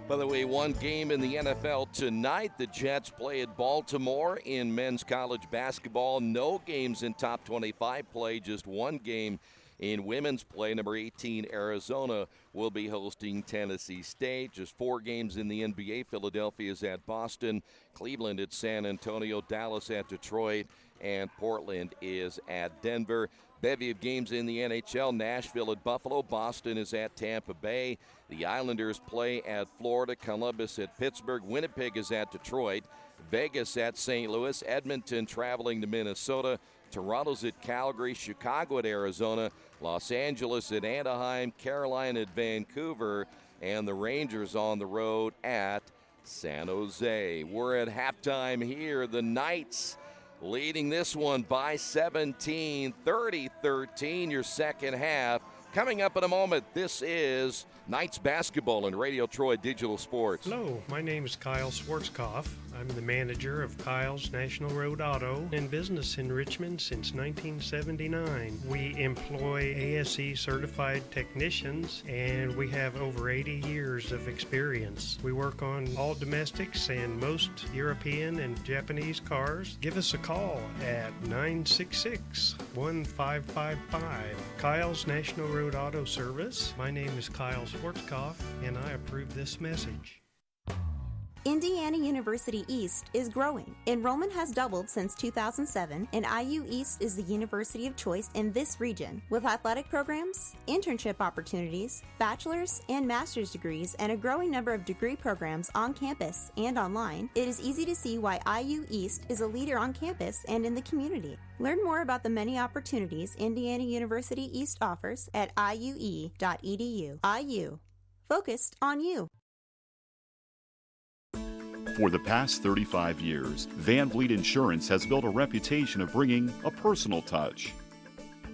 [SPEAKER 1] By the way, one game in the NFL tonight. The Jets play at Baltimore in men's college basketball. No games in top 25 play, just one game in women's play. Number 18, Arizona, will be hosting Tennessee State. Just 4 games in the NBA. Philadelphia is at Boston, Cleveland at San Antonio, Dallas at Detroit, and Portland is at Denver. Bevy of games in the NHL. Nashville at Buffalo. Boston is at Tampa Bay. The Islanders play at Florida. Columbus at Pittsburgh. Winnipeg is at Detroit. Vegas at St. Louis. Edmonton traveling to Minnesota. Toronto's at Calgary. Chicago at Arizona. Los Angeles at Anaheim. Carolina at Vancouver. And the Rangers on the road at San Jose. We're at halftime here. The Knights leading this one by 17, 30-13, your second half. Coming up in a moment, this is Knights basketball and Radio Troy Digital Sports.
[SPEAKER 15] Hello, my name is Kyle Schwarzkopf. I'm the manager of Kyle's National Road Auto in business in Richmond since 1979. We employ ASE certified technicians and we have over 80 years of experience. We work on all domestics and most European and Japanese cars. Give us a call at 966-1555. Kyle's National Road Auto Service. My name is Kyle Schwarzkopf and I approve this message.
[SPEAKER 16] Indiana University East is growing. Enrollment has doubled since 2007, and IU East is the university of choice in this region. With athletic programs, internship opportunities, bachelor's and master's degrees, and a growing number of degree programs on campus and online, it is easy to see why IU East is a leader on campus and in the community. Learn more about the many opportunities Indiana University East offers at iue.edu. IU. Focused on you.
[SPEAKER 17] For the past 35 years, Van Vliet Insurance has built a reputation of bringing a personal touch.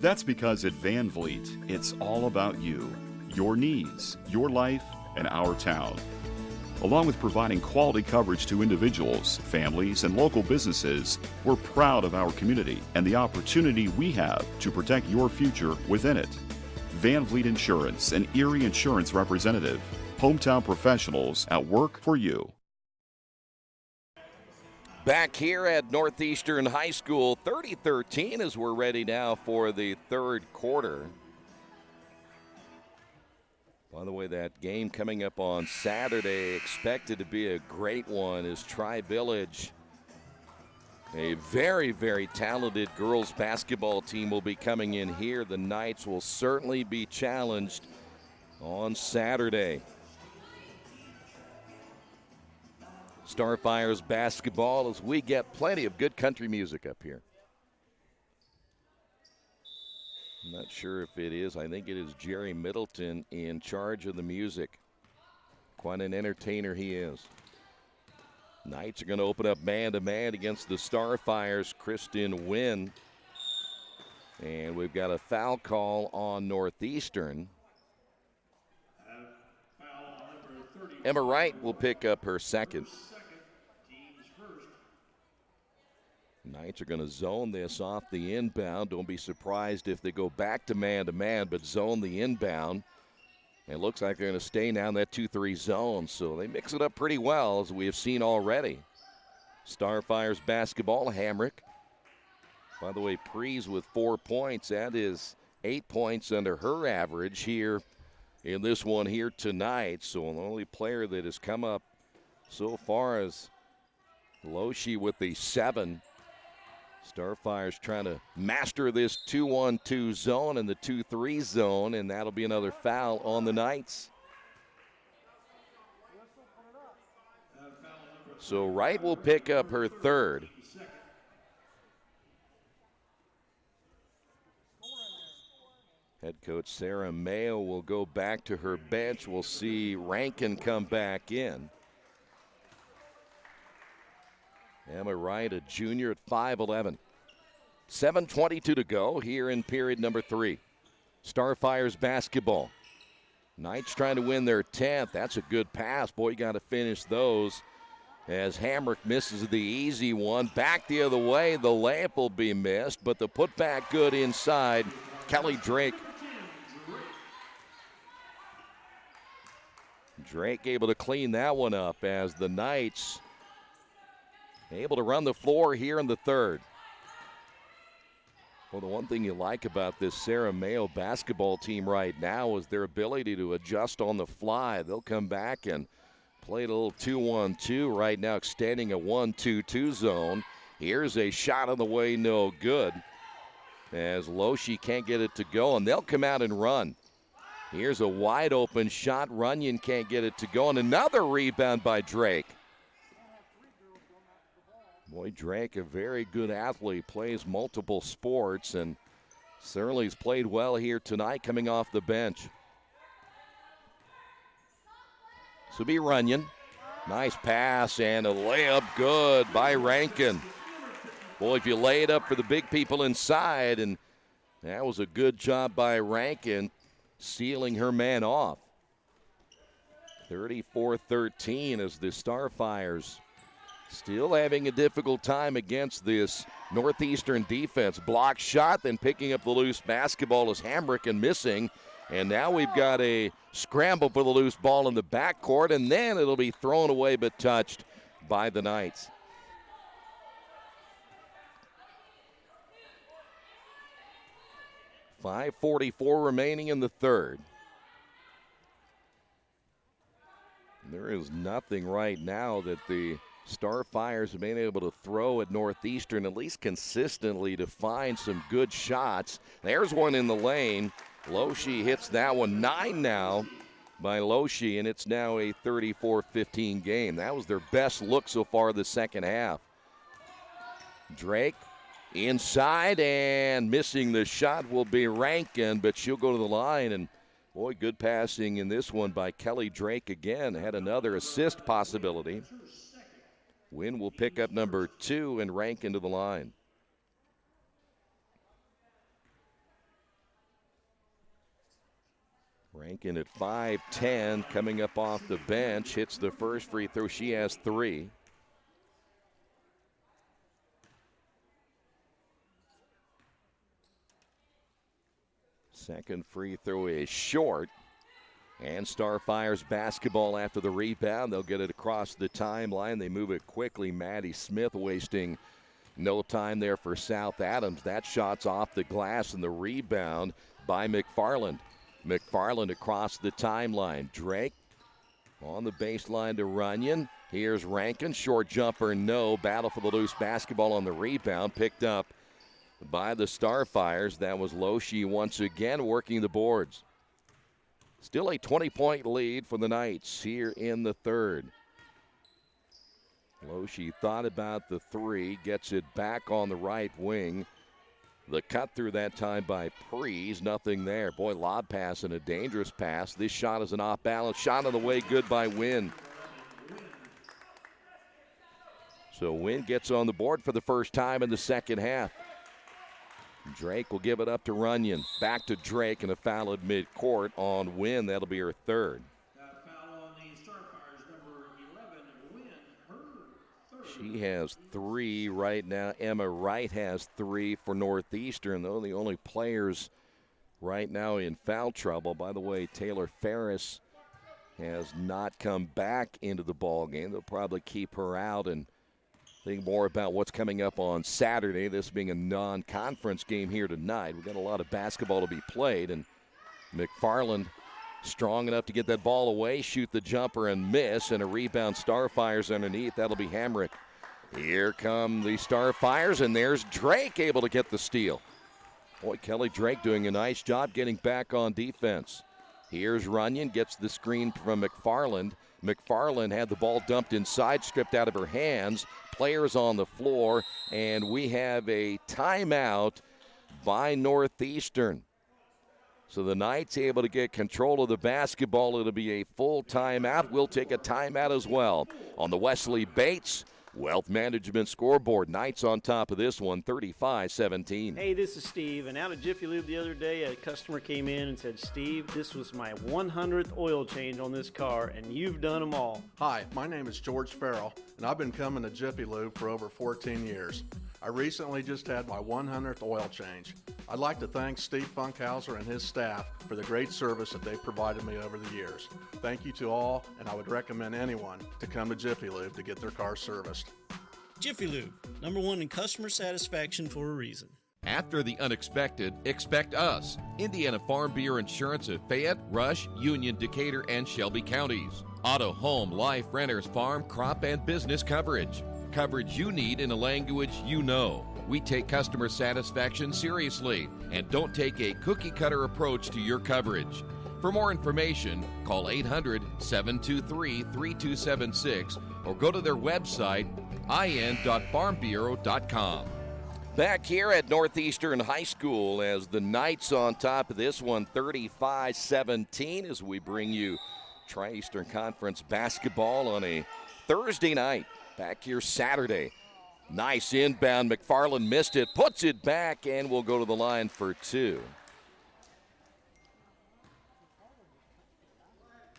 [SPEAKER 17] That's because at Van Vliet, it's all about you, your needs, your life, and our town. Along with providing quality coverage to individuals, families, and local businesses, we're proud of our community and the opportunity we have to protect your future within it. Van Vliet Insurance, an Erie Insurance representative. Hometown professionals at work for you.
[SPEAKER 1] Back here at Northeastern High School, 30-13 as we're ready now for the third quarter. By the way, that game coming up on Saturday, expected to be a great one, is Tri-Village. A very, very talented girls basketball team will be coming in here. The Knights will certainly be challenged on Saturday. Starfires basketball as we get plenty of good country music up here. I'm not sure if it is. I think it is Jerry Middleton in charge of the music. Quite an entertainer he is. Knights are going to open up man-to-man against the Starfires, Kristen Wynn. And we've got a foul call on Northeastern. Emma Wright will pick up her second. Knights are going to zone this off the inbound. Don't be surprised if they go back to man-to-man, but zone the inbound. And it looks like they're going to stay now in that 2-3 zone, so they mix it up pretty well, as we have seen already. Starfires basketball, Hamrick. By the way, Prees with 4 points. That is 8 points under her average here in this one here tonight. So the only player that has come up so far is Loshi with the 7. Starfires trying to master this 2-1-2 zone and the 2-3 zone, and that'll be another foul on the Knights. So Wright will pick up her third. Head coach Sarah Mayo will go back to her bench. We'll see Rankin come back in. Emma Wright, a junior at 5'11". 7:22 to go here in period number 3. Starfires basketball. Knights trying to win their 10th. That's a good pass. Boy, you got to finish those. As Hamrick misses the easy one. Back the other way. The layup will be missed, but the putback good inside. Kelly Drake. Drake able to clean that one up as the Knights able to run the floor here in the third. Well, the one thing you like about this Sarah Mayo basketball team right now is their ability to adjust on the fly. They'll come back and play a little 2-1-2 right now, extending a 1-2-2 zone. Here's a shot on the way, no good. As Loshi can't get it to go, and they'll come out and run. Here's a wide open shot. Runyon can't get it to go, and another rebound by Drake. Boy, Drake, a very good athlete, plays multiple sports, and certainly has played well here tonight coming off the bench. So be Runyon. Nice pass and a layup good by Rankin. Boy, if you lay it up for the big people inside, and that was a good job by Rankin, sealing her man off. 34-13 as the Starfires still having a difficult time against this Northeastern defense. Block shot, then picking up the loose basketball is Hamrick and missing. And now we've got a scramble for the loose ball in the backcourt, and then it'll be thrown away but touched by the Knights. .5:44 remaining in the third. There is nothing right now that the Starfires have been able to throw at Northeastern, at least consistently, to find some good shots. There's one in the lane. Loshi hits that one. 9 now by Loshi, and it's now a 34-15 game. That was their best look so far this second half. Drake inside, and missing the shot will be Rankin, but she'll go to the line. And boy, good passing in this one by Kelly Drake again. Had another assist possibility. Wynn will pick up number 2 and Rankin to the line. Rankin at 5'10", coming up off the bench, hits the first free throw. She has 3. Second free throw is short. And Starfires basketball after the rebound. They'll get it across the timeline. They move it quickly. Maddie Smith wasting no time there for South Adams. That shot's off the glass, and the rebound by McFarland. McFarland across the timeline. Drake on the baseline to Runyon. Here's Rankin. Short jumper, no. Battle for the loose basketball on the rebound. Picked up by the Starfires. That was Loshi once again working the boards. Still a 20-point lead for the Knights here in the third. Loshi thought about the 3, gets it back on the right wing. The cut through that time by Prees, nothing there. Boy, lob pass and a dangerous pass. This shot is an off-balance shot on the way, good by Wynn. So Wynn gets on the board for the first time in the second half. Drake will give it up to Runyon. Back to Drake, and a foul at midcourt on Wynn. That'll be her third.
[SPEAKER 18] Foul on the Starfires, number 11, Wynn, her third.
[SPEAKER 1] She has 3 right now. Emma Wright has 3 for Northeastern. They're the only players right now in foul trouble. By the way, Taylor Ferris has not come back into the ball game. They'll probably keep her out and think more about what's coming up on Saturday, this being a non-conference game here tonight. We've got a lot of basketball to be played, and McFarland strong enough to get that ball away, shoot the jumper and miss, and a rebound. Starfires underneath. That'll be Hamrick. Here come the Starfires, and there's Drake able to get the steal. Boy, Kelly Drake doing a nice job getting back on defense. Here's Runyon, gets the screen from McFarland. McFarland had the ball dumped inside, stripped out of her hands. Players on the floor, and we have a timeout by Northeastern. So the Knights able to get control of the basketball. It'll be a full timeout. We'll take a timeout as well. On the Wesley Bates Wealth Management scoreboard, Knights on top of this one, 35-17.
[SPEAKER 19] Hey, this is Steve, and out at Jiffy Lube the other day, a customer came in and said, Steve, this was my 100th oil change on this car, and you've done them all.
[SPEAKER 20] Hi, my name is George Farrell, and I've been coming to Jiffy Lube for over 14 years. I recently just had my 100th oil change. I'd like to thank Steve Funkhauser and his staff for the great service that they've provided me over the years. Thank you to all, and I would recommend anyone to come to Jiffy Lube to get their car serviced.
[SPEAKER 21] Jiffy Lube, #1 in customer satisfaction for a reason.
[SPEAKER 6] After the unexpected, expect us. Indiana Farm Bureau Insurance of Fayette, Rush, Union, Decatur, and Shelby counties. Auto, home, life, renters, farm, crop, and business coverage. Coverage you need in a language you know. We take customer satisfaction seriously and don't take a cookie-cutter approach to your coverage. For more information, call 800-723-3276 or go to their website, in.farmbureau.com.
[SPEAKER 1] Back here at Northeastern High School as the Knights on top of this one, 35-17, as we bring you Tri-Eastern Conference basketball on a Thursday night. Back here Saturday. Nice inbound. McFarland missed it, puts it back, and will go to the line for 2.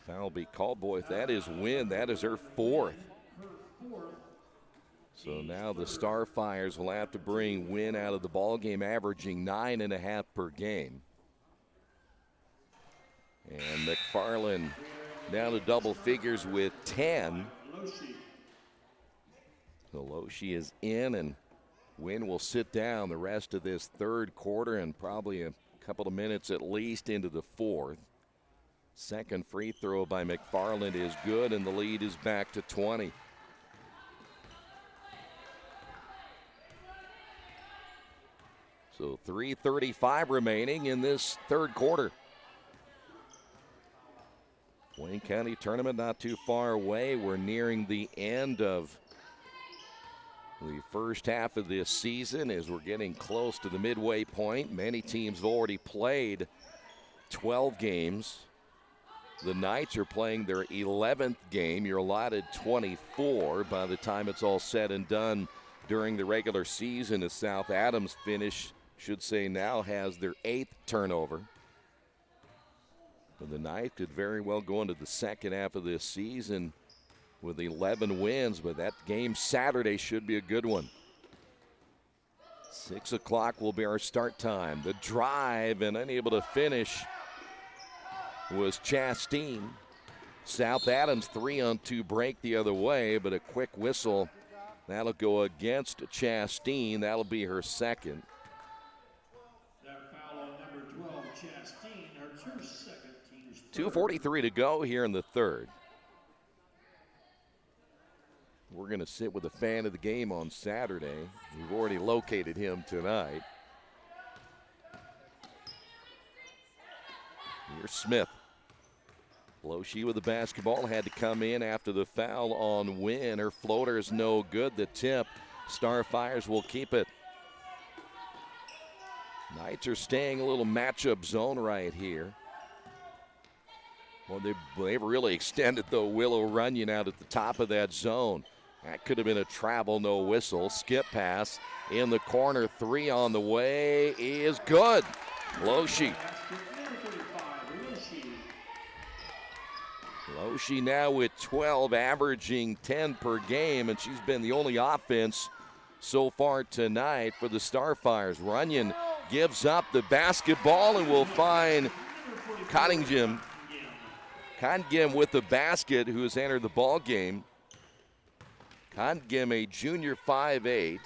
[SPEAKER 1] Foul be called, boy. That is Wynn. That is her 4th. So now the Starfires will have to bring Wynn out of the ballgame, averaging 9.5 per game. And McFarland down to double figures with 10. So Loshi is in, and Wynn will sit down the rest of this third quarter and probably a couple of minutes at least into the 4th. Second free throw by McFarland is good, and the lead is back to 20. So 3:35 remaining in this third quarter. Wayne County tournament not too far away. We're nearing the end of the first half of this season as we're getting close to the midway point. Many teams have already played 12 games. The Knights are playing their 11th game. You're allotted 24 by the time it's all said and done during the regular season, as South Adams now has their 8th turnover. And the Knights could very well go into the second half of this season with 11 wins, but that game Saturday should be a good one. 6 o'clock will be our start time. The drive and unable to finish was Chastain. South Adams 3-on-2 break the other way, but a quick whistle. That'll go against Chastain. That'll be her second.
[SPEAKER 18] That foul on number 12, Chastain, her second, team's
[SPEAKER 1] 2:43 to go here in the third. We're going to sit with a fan of the game on Saturday. We've already located him tonight. Here's Smith. Loshi with the basketball, had to come in after the foul on Wynn. Her floater is no good. The tip. Starfires will keep it. Knights are staying a little matchup zone right here. Well, they've really extended, though, Willow Runyon out at the top of that zone. That could have been a travel, no whistle. Skip pass in the corner. 3 on the way is good. Loshi. Loshi now with 12, averaging 10 per game, and she's been the only offense so far tonight for the Starfires. Runyon gives up the basketball and will find Cottingham. Cottingham with the basket, who has entered the ball game. Cottingham, a junior 5'8",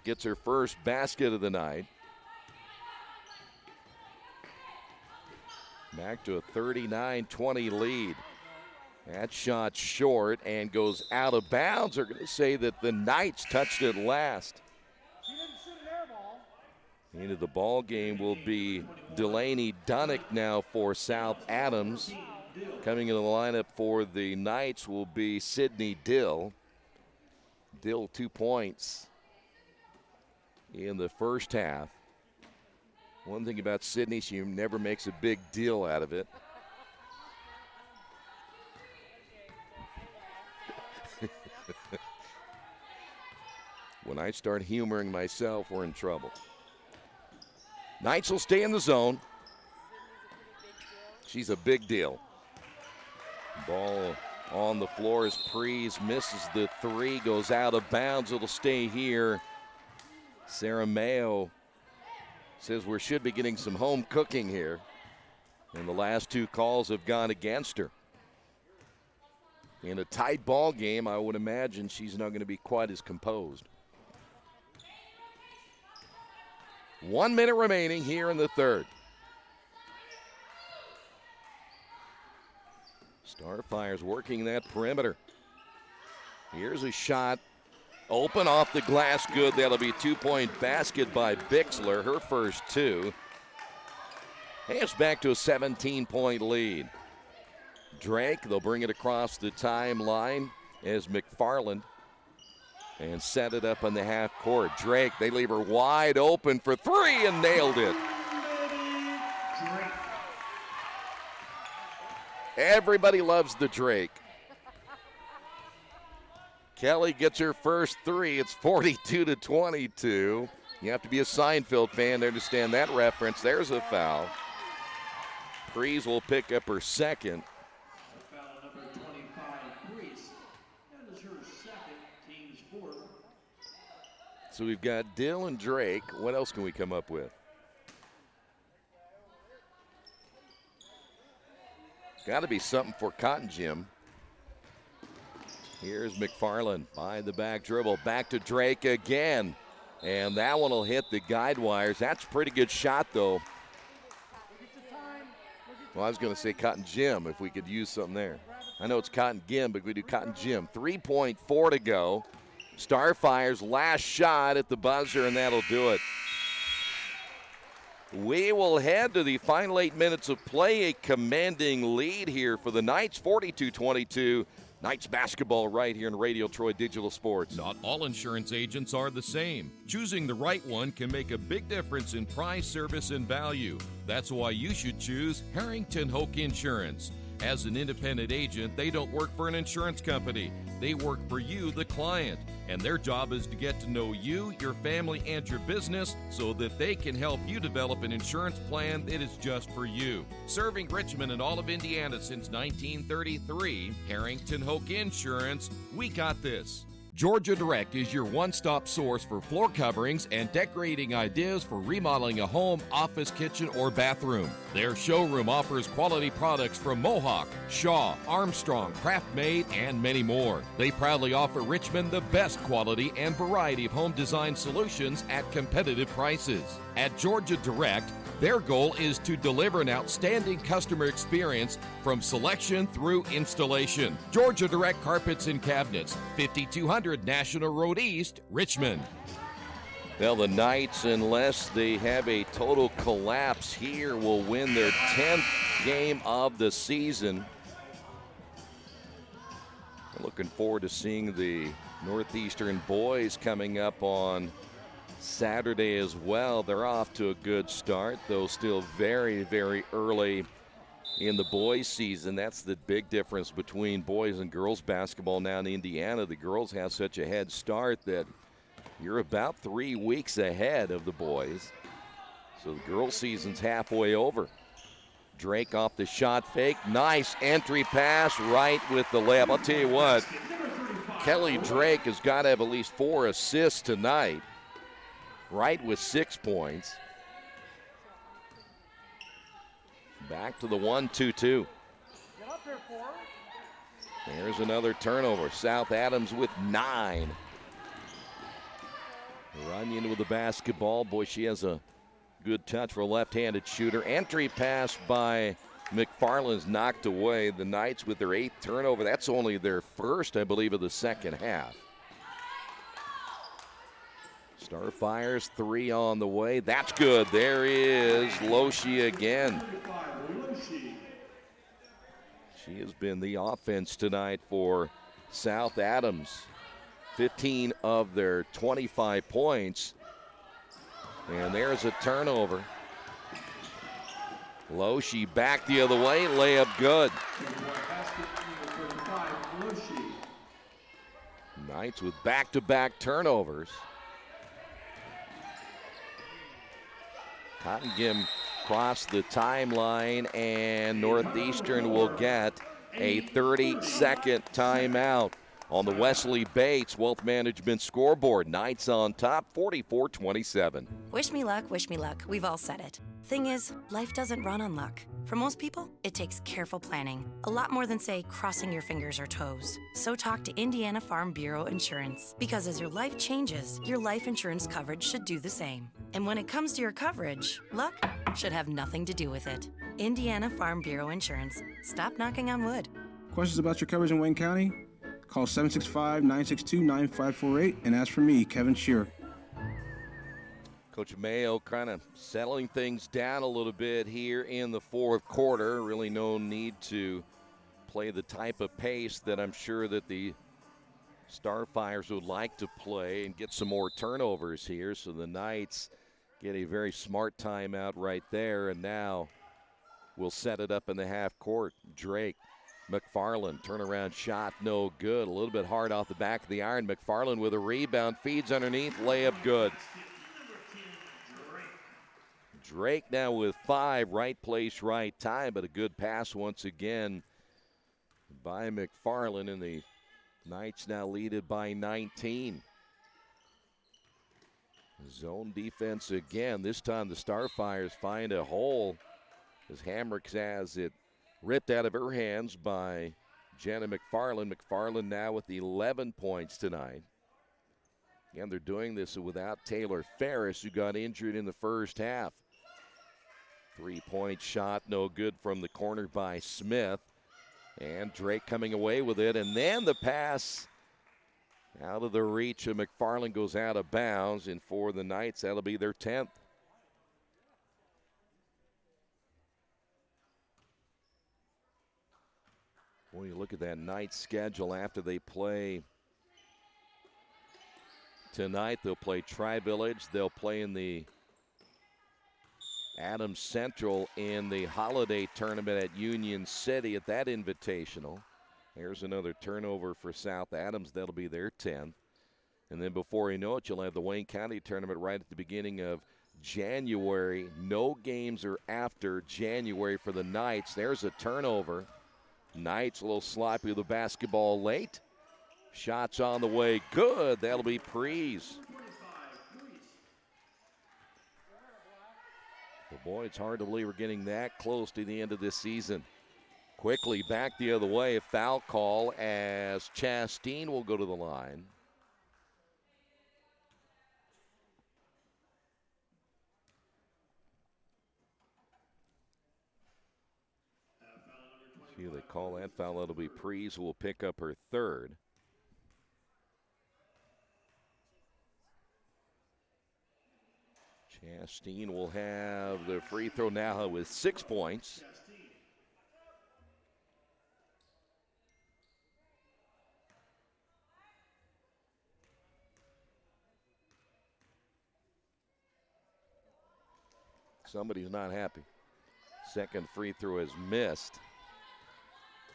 [SPEAKER 1] gets her first basket of the night. Back to a 39-20 lead. That shot short and goes out of bounds. They're going to say that the Knights touched it last. Into the ball game will be Delaney Dunnick now for South Adams. Coming in the lineup for the Knights will be Sydney Dill. Dill 2 points in the first half. One thing about Sydney, she never makes a big deal out of it. When I start humoring myself, we're in trouble. Knights will stay in the zone. She's a big deal. Ball on the floor as Prees misses the 3, goes out of bounds. It'll stay here. Sarah Mayo says we should be getting some home cooking here. And the last 2 calls have gone against her. In a tight ball game, I would imagine she's not going to be quite as composed. 1 minute remaining here in the third. Starfires working that perimeter. Here's a shot. Open off the glass, good. That'll be a 2-point basket by Bixler, her first 2. Hey, it's back to a 17-point lead. Drake, they'll bring it across the timeline as McFarland and set it up on the half court. Drake, they leave her wide open for 3 and nailed it. Everybody loves the Drake. Kelly gets her first 3. It's 42-22. You have to be a Seinfeld fan to understand that reference. There's a foul. Prees will pick up her second. So we've got Dill and Drake. What else can we come up with? Got to be something for Cotton Gym. Here's McFarland by the back dribble. Back to Drake again. And that one will hit the guide wires. That's a pretty good shot, though. Well, I was going to say Cotton Gym if we could use something there. I know it's Cotton Gym, but we do Cotton Gym. 3.4 to go. Starfire's last shot at the buzzer, and that'll do it. We will head to the final 8 minutes of play. A commanding lead here for the Knights, 42-22. Knights basketball right here in Radio Troy Digital Sports.
[SPEAKER 6] Not all insurance agents are the same. Choosing the right one can make a big difference in price, service, and value. That's why you should choose Harrington Hoke Insurance. As an independent agent, they don't work for an insurance company. They work for you, the client. And their job is to get to know you, your family, and your business so that they can help you develop an insurance plan that is just for you. Serving Richmond and all of Indiana since 1933, Harrington Hoke Insurance, we got this. Georgia Direct is your one-stop source for floor coverings and decorating ideas for remodeling a home, office, kitchen, or bathroom. Their showroom offers quality products from Mohawk, Shaw, Armstrong, Craft-Made, and many more. They proudly offer Richmond the best quality and variety of home design solutions at competitive prices. At Georgia Direct, their goal is to deliver an outstanding customer experience from selection through installation. Georgia Direct Carpets and Cabinets, 5200 National Road East, Richmond.
[SPEAKER 1] Well, the Knights, unless they have a total collapse here, will win their 10th game of the season. I'm looking forward to seeing the Northeastern boys coming up on Saturday as well. They're off to a good start, though still very, very early in the boys season. That's the big difference between boys and girls basketball now in Indiana. The girls have such a head start that you're about 3 weeks ahead of the boys. So the girls season's halfway over. Drake off the shot fake. Nice entry pass right with the layup. I'll tell you what, Kelly Drake has got to have at least 4 assists tonight. Right with 6 points. Back to the 1-2-2. There's another turnover. South Adams with 9. Runyon with the basketball. Boy, she has a good touch for a left-handed shooter. Entry pass by McFarland's knocked away. The Knights with their 8th turnover. That's only their first, I believe, of the second half. Starfires 3 on the way. That's good. There is Loshi again. She has been the offense tonight for South Adams. 15 of their 25 points. And there's a turnover. Loshi back the other way. Layup good. Knights with back-to-back turnovers. Cottingham crossed the timeline, and Northeastern will get a 30-second timeout. On the Wesley Bates Wealth Management scoreboard, Knights on top, 44-27.
[SPEAKER 2] Wish me luck, wish me luck. We've all said it. Thing is, life doesn't run on luck. For most people, it takes careful planning. A lot more than, say, crossing your fingers or toes. So talk to Indiana Farm Bureau Insurance. Because as your life changes, your life insurance coverage should do the same. And when it comes to your coverage, luck should have nothing to do with it. Indiana Farm Bureau Insurance. Stop knocking on wood.
[SPEAKER 3] Questions about your coverage in Wayne County? Call 765-962-9548 and ask for me, Kevin Shearer.
[SPEAKER 1] Coach Mayo kind of settling things down a little bit here in the fourth quarter. Really no need to play the type of pace that I'm sure that the Starfires would like to play and get some more turnovers here. So the Knights get a very smart timeout right there, and now we'll set it up in the half court. Drake. McFarland, turnaround shot, no good. A little bit hard off the back of the iron. McFarland with a rebound, feeds underneath, layup good. Drake now with 5, right place, right time, but a good pass once again by McFarland, and the Knights now lead it by 19. Zone defense again. This time the Starfires find a hole as Hamricks has it ripped out of her hands by Jenna McFarland. McFarland now with 11 points tonight. And they're doing this without Taylor Ferris, who got injured in the first half. 3-point shot, no good from the corner by Smith. And Drake coming away with it. And then the pass out of the reach of McFarland goes out of bounds. And for the Knights, that'll be their 10th. When you look at that Knights schedule after they play tonight, they'll play Tri-Village. They'll play in the Adams Central in the holiday tournament at Union City at that invitational. There's another turnover for South Adams. That'll be their 10th. And then before you know it, you'll have the Wayne County tournament right at the beginning of January. No games are after January for the Knights. There's a turnover. Knights a little sloppy with the basketball late. Shots on the way, good. That'll be Prees. But boy, it's hard to believe we're getting that close to the end of this season. Quickly back the other way, a foul call as Chastain will go to the line. See, they call that foul. That'll be Prees, who will pick up her 3rd. Chastain will have the free throw now with 6 points. Somebody's not happy. Second free throw is missed.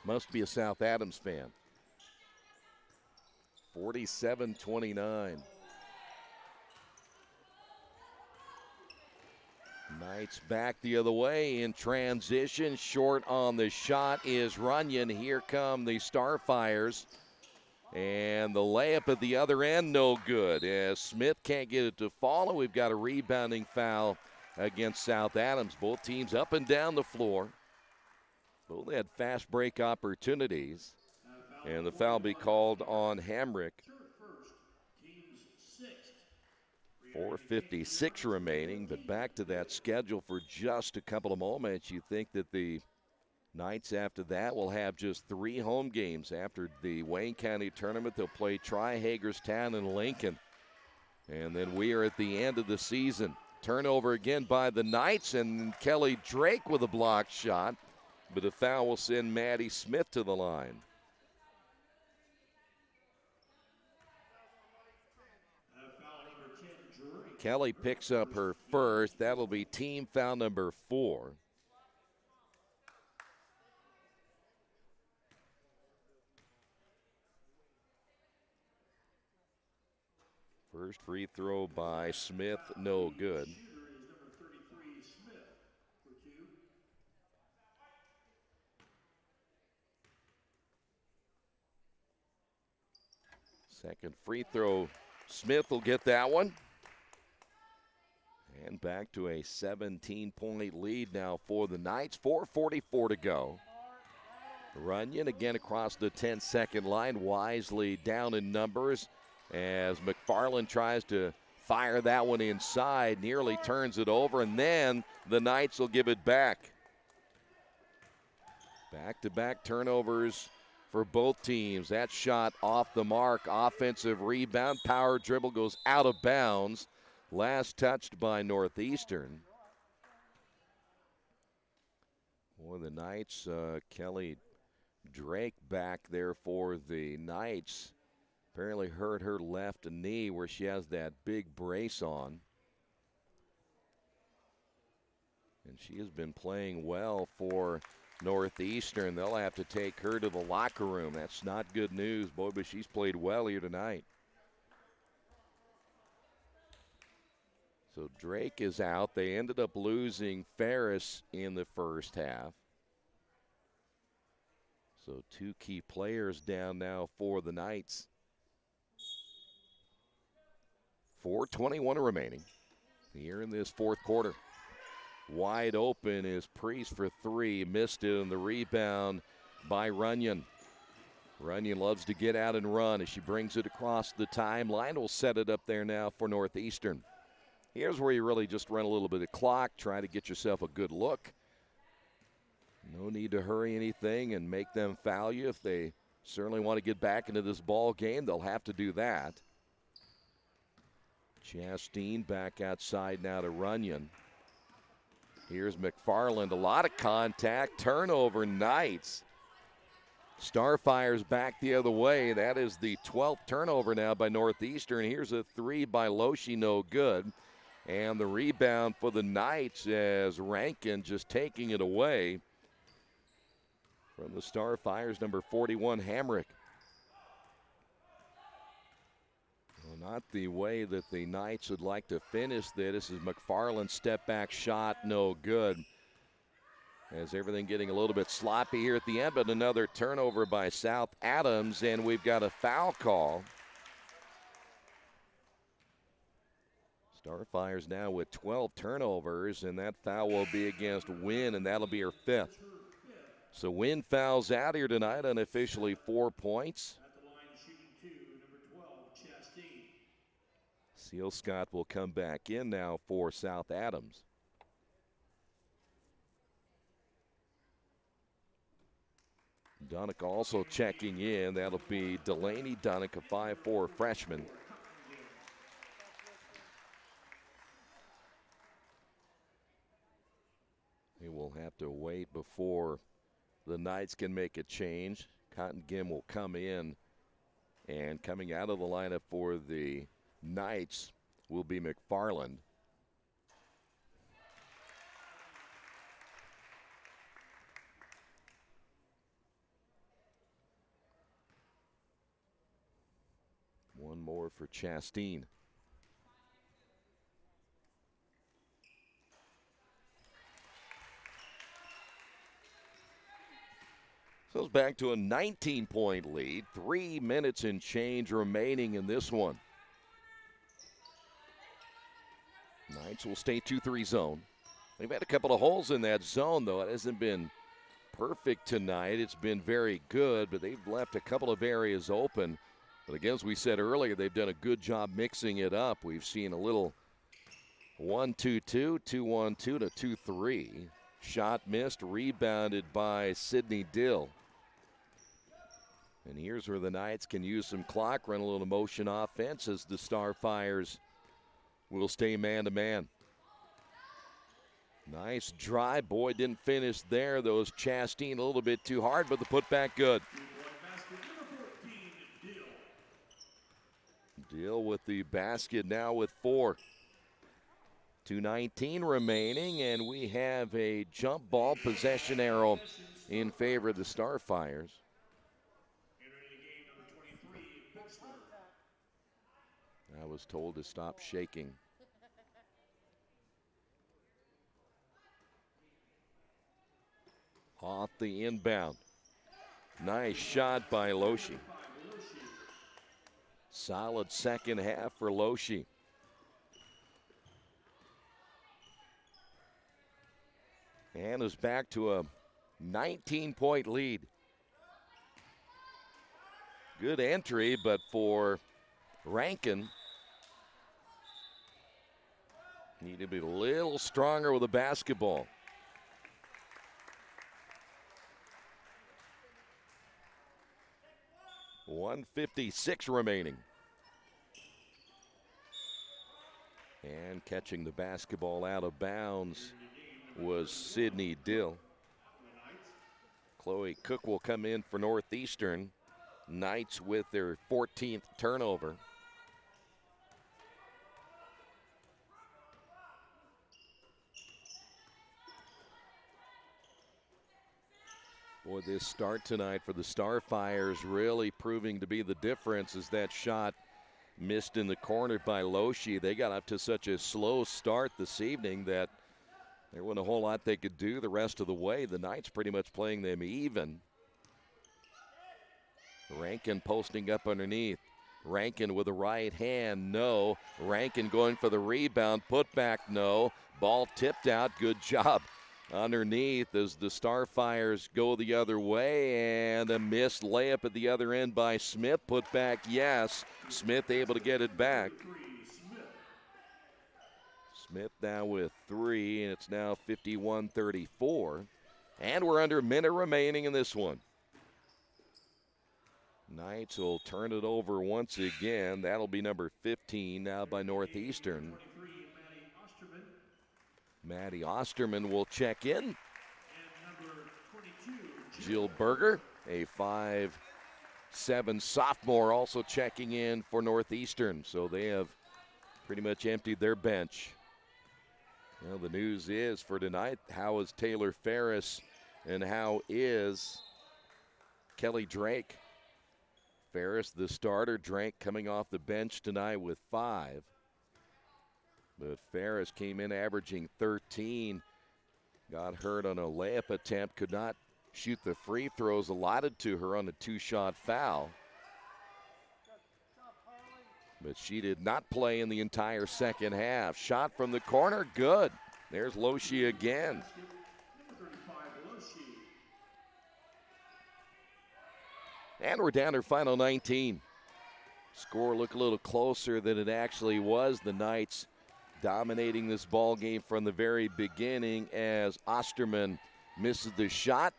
[SPEAKER 1] Must be a South Adams fan. 47-29. Knights back the other way in transition. Short on the shot is Runyon. Here come the Starfires. And the layup at the other end, no good. As Smith can't get it to follow, we've got a rebounding foul against South Adams. Both teams up and down the floor. Both had fast break opportunities. And the foul be called on Hamrick. 4:56 remaining, but back to that schedule for just a couple of moments. You think that the Knights after that will have just 3 home games. After the Wayne County tournament, they'll play Tri-Hagerstown and Lincoln. And then we are at the end of the season. Turnover again by the Knights, and Kelly Drake with a blocked shot. But a foul will send Maddie Smith to the line. Kelly picks up her first. That'll be team foul number 4. First free throw by Smith, no good. Second free throw, Smith will get that one. And back to a 17-point lead now for the Knights. 4:44 to go. Runyon again across the 10-second line. Wisely down in numbers as McFarland tries to fire that one inside. Nearly turns it over, and then the Knights will give it back. Back-to-back turnovers for both teams. That shot off the mark. Offensive rebound. Power dribble goes out of bounds. Last touched by Northeastern. For the Knights, Kelly Drake back there for the Knights. Apparently hurt her left knee where she has that big brace on. And she has been playing well for Northeastern. They'll have to take her to the locker room. That's not good news, boy, but she's played well here tonight. So Drake is out. They ended up losing Ferris in the first half. So 2 key players down now for the Knights. 4:21 remaining here in this fourth quarter. Wide open is Priest for 3. Missed it, and the rebound by Runyon. Runyon loves to get out and run as she brings it across the timeline. Will set it up there now for Northeastern. Here's where you really just run a little bit of clock, try to get yourself a good look. No need to hurry anything and make them foul you. If they certainly want to get back into this ball game, they'll have to do that. Chastain back outside now to Runyon. Here's McFarland. A lot of contact. Turnover, Knights. Starfires back the other way. That is the 12th turnover now by Northeastern. Here's a 3 by Loshi, no good. And the rebound for the Knights as Rankin just taking it away from the Starfires, number 41, Hamrick. Well, not the way that the Knights would like to finish this. This is McFarland's step back shot, no good. As everything getting a little bit sloppy here at the end, but another turnover by South Adams, and we've got a foul call. Starfires now with 12 turnovers, and that foul will be against Wynn, and that'll be her 5th. So Wynn fouls out here tonight, unofficially 4 points.
[SPEAKER 18] At the line shooting 2, number 12, Chastain.
[SPEAKER 1] Seal Scott will come back in now for South Adams. Dunnick also checking in. That'll be Delaney Dunnick, a 5'4" freshman. He will have to wait before the Knights can make a change. Cotton Gim will come in, and coming out of the lineup for the Knights will be McFarland. more for Chastain. So it's back to a 19-point lead. 3 minutes and change remaining in this one. Knights will stay 2-3 zone. They've had a couple of holes in that zone, though. It hasn't been perfect tonight. It's been very good, but they've left a couple of areas open. But again, as we said earlier, they've done a good job mixing it up. We've seen a little 1-2-2, 2-1-2 to 2-3. Shot missed, rebounded by Sidney Dill. And here's where the Knights can use some clock, run a little motion offense as the Starfires will stay man-to-man. Nice drive. Boy, didn't finish there. Those Chastain a little bit too hard, but the putback good. Dill with the basket now with 4. 2:19 remaining, and we have a jump ball possession arrow in favor of the Starfires. I was told to stop shaking. Off the inbound. Nice shot by Loshi. Solid second half for Loshi. And is back to a 19-point lead. Good entry, but for Rankin, need to be a little stronger with the basketball. .156 remaining. And catching the basketball out of bounds was Sidney Dill. Chloe Cook will come in for Northeastern. Knights with their 14th turnover. Boy, this start tonight for the Starfires really proving to be the difference as that shot missed in the corner by Loshi. They got up to such a slow start this evening that there wasn't a whole lot they could do the rest of the way. The Knights pretty much playing them even. Rankin posting up underneath. Rankin with the right hand, no. Rankin going for the rebound, put back, no. Ball tipped out, good job underneath as the Starfires go the other way, and a missed layup at the other end by Smith. Put back, yes. Smith able to get it back. Smith now with 3, and it's now 51-34. And we're under a minute remaining in this one. Knights will turn it over once again. That'll be number 15 now by Northeastern. Maddie Osterman will check in. Jill Berger, a 5'7" sophomore, also checking in for Northeastern. So they have pretty much emptied their bench. Well, the news is for tonight, how is Taylor Ferris and how is Kelly Drake? Ferris, the starter. Drake coming off the bench tonight with 5. But Ferris came in averaging 13. Got hurt on a layup attempt. Could not shoot the free throws allotted to her on a 2-shot foul. But she did not play in the entire second half. Shot from the corner, good. There's Loshi again. And we're down to final 19. Score looked a little closer than it actually was. The Knights dominating this ball game from the very beginning as Osterman misses the shot.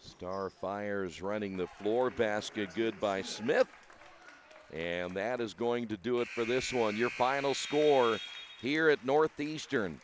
[SPEAKER 1] Starfires running the floor, basket good by Smith. And that is going to do it for this one. Your final score here at Northeastern.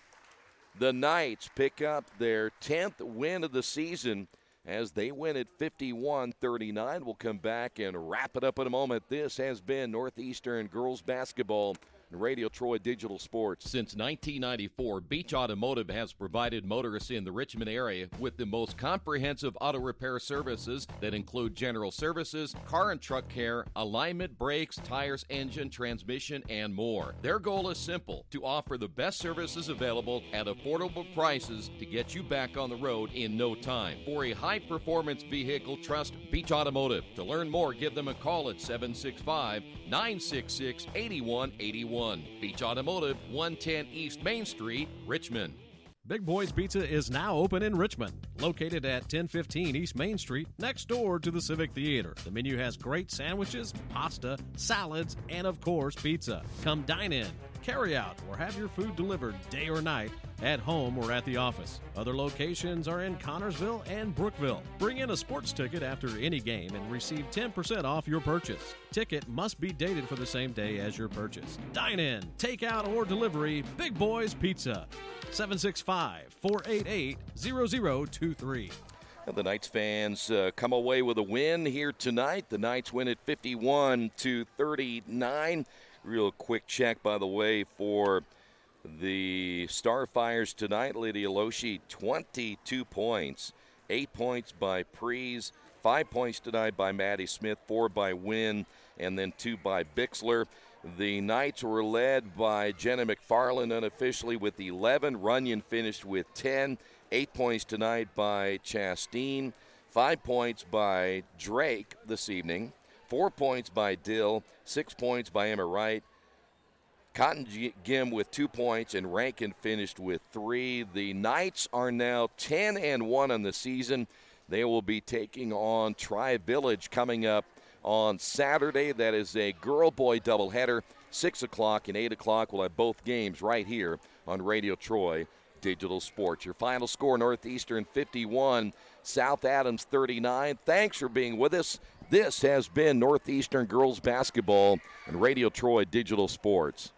[SPEAKER 1] The Knights pick up their 10th win of the season as they win at 51-39. We'll come back and wrap it up in a moment. This has been Northeastern girls basketball and Radio Troy Digital Sports.
[SPEAKER 6] Since 1994, Beach Automotive has provided motorists in the Richmond area with the most comprehensive auto repair services that include general services, car and truck care, alignment, brakes, tires, engine, transmission, and more. Their goal is simple: to offer the best services available at affordable prices to get you back on the road in no time. For a high-performance vehicle, trust Beach Automotive. To learn more, give them a call at 765-966-8181. Beach Automotive, 110 East Main Street, Richmond.
[SPEAKER 5] Big Boys Pizza is now open in Richmond, located at 1015 East Main Street, next door to the Civic Theater. The menu has great sandwiches, pasta, salads, and of course, pizza. Come dine in, carry out, or have your food delivered day or night, at home or at the office. Other locations are in Connorsville and Brookville. Bring in a sports ticket after any game and receive 10% off your purchase. Ticket must be dated for the same day as your purchase. Dine in, take out, or delivery. Big Boys Pizza. 765-488-0023.
[SPEAKER 1] The Knights fans come away with a win here tonight. The Knights win at 51-39. Real quick check, by the way, for the Starfires tonight. Lydia Loshi, 22 points. 8 points by Prees. 5 points tonight by Maddie Smith. 4 by Wynn. And then 2 by Bixler. The Knights were led by Jenna McFarland unofficially with 11. Runyon finished with 10. 8 points tonight by Chasteen. 5 points by Drake this evening. 4 points by Dill. 6 points by Emma Wright. Cotton Gim with 2 points, and Rankin finished with 3. The Knights are now 10-1 on the season. They will be taking on Tri-Village coming up on Saturday. That is a girl-boy doubleheader. 6 o'clock and 8 o'clock. We'll have both games right here on Radio Troy Digital Sports. Your final score, Northeastern 51, South Adams 39. Thanks for being with us. This has been Northeastern Girls Basketball and Radio Troy Digital Sports.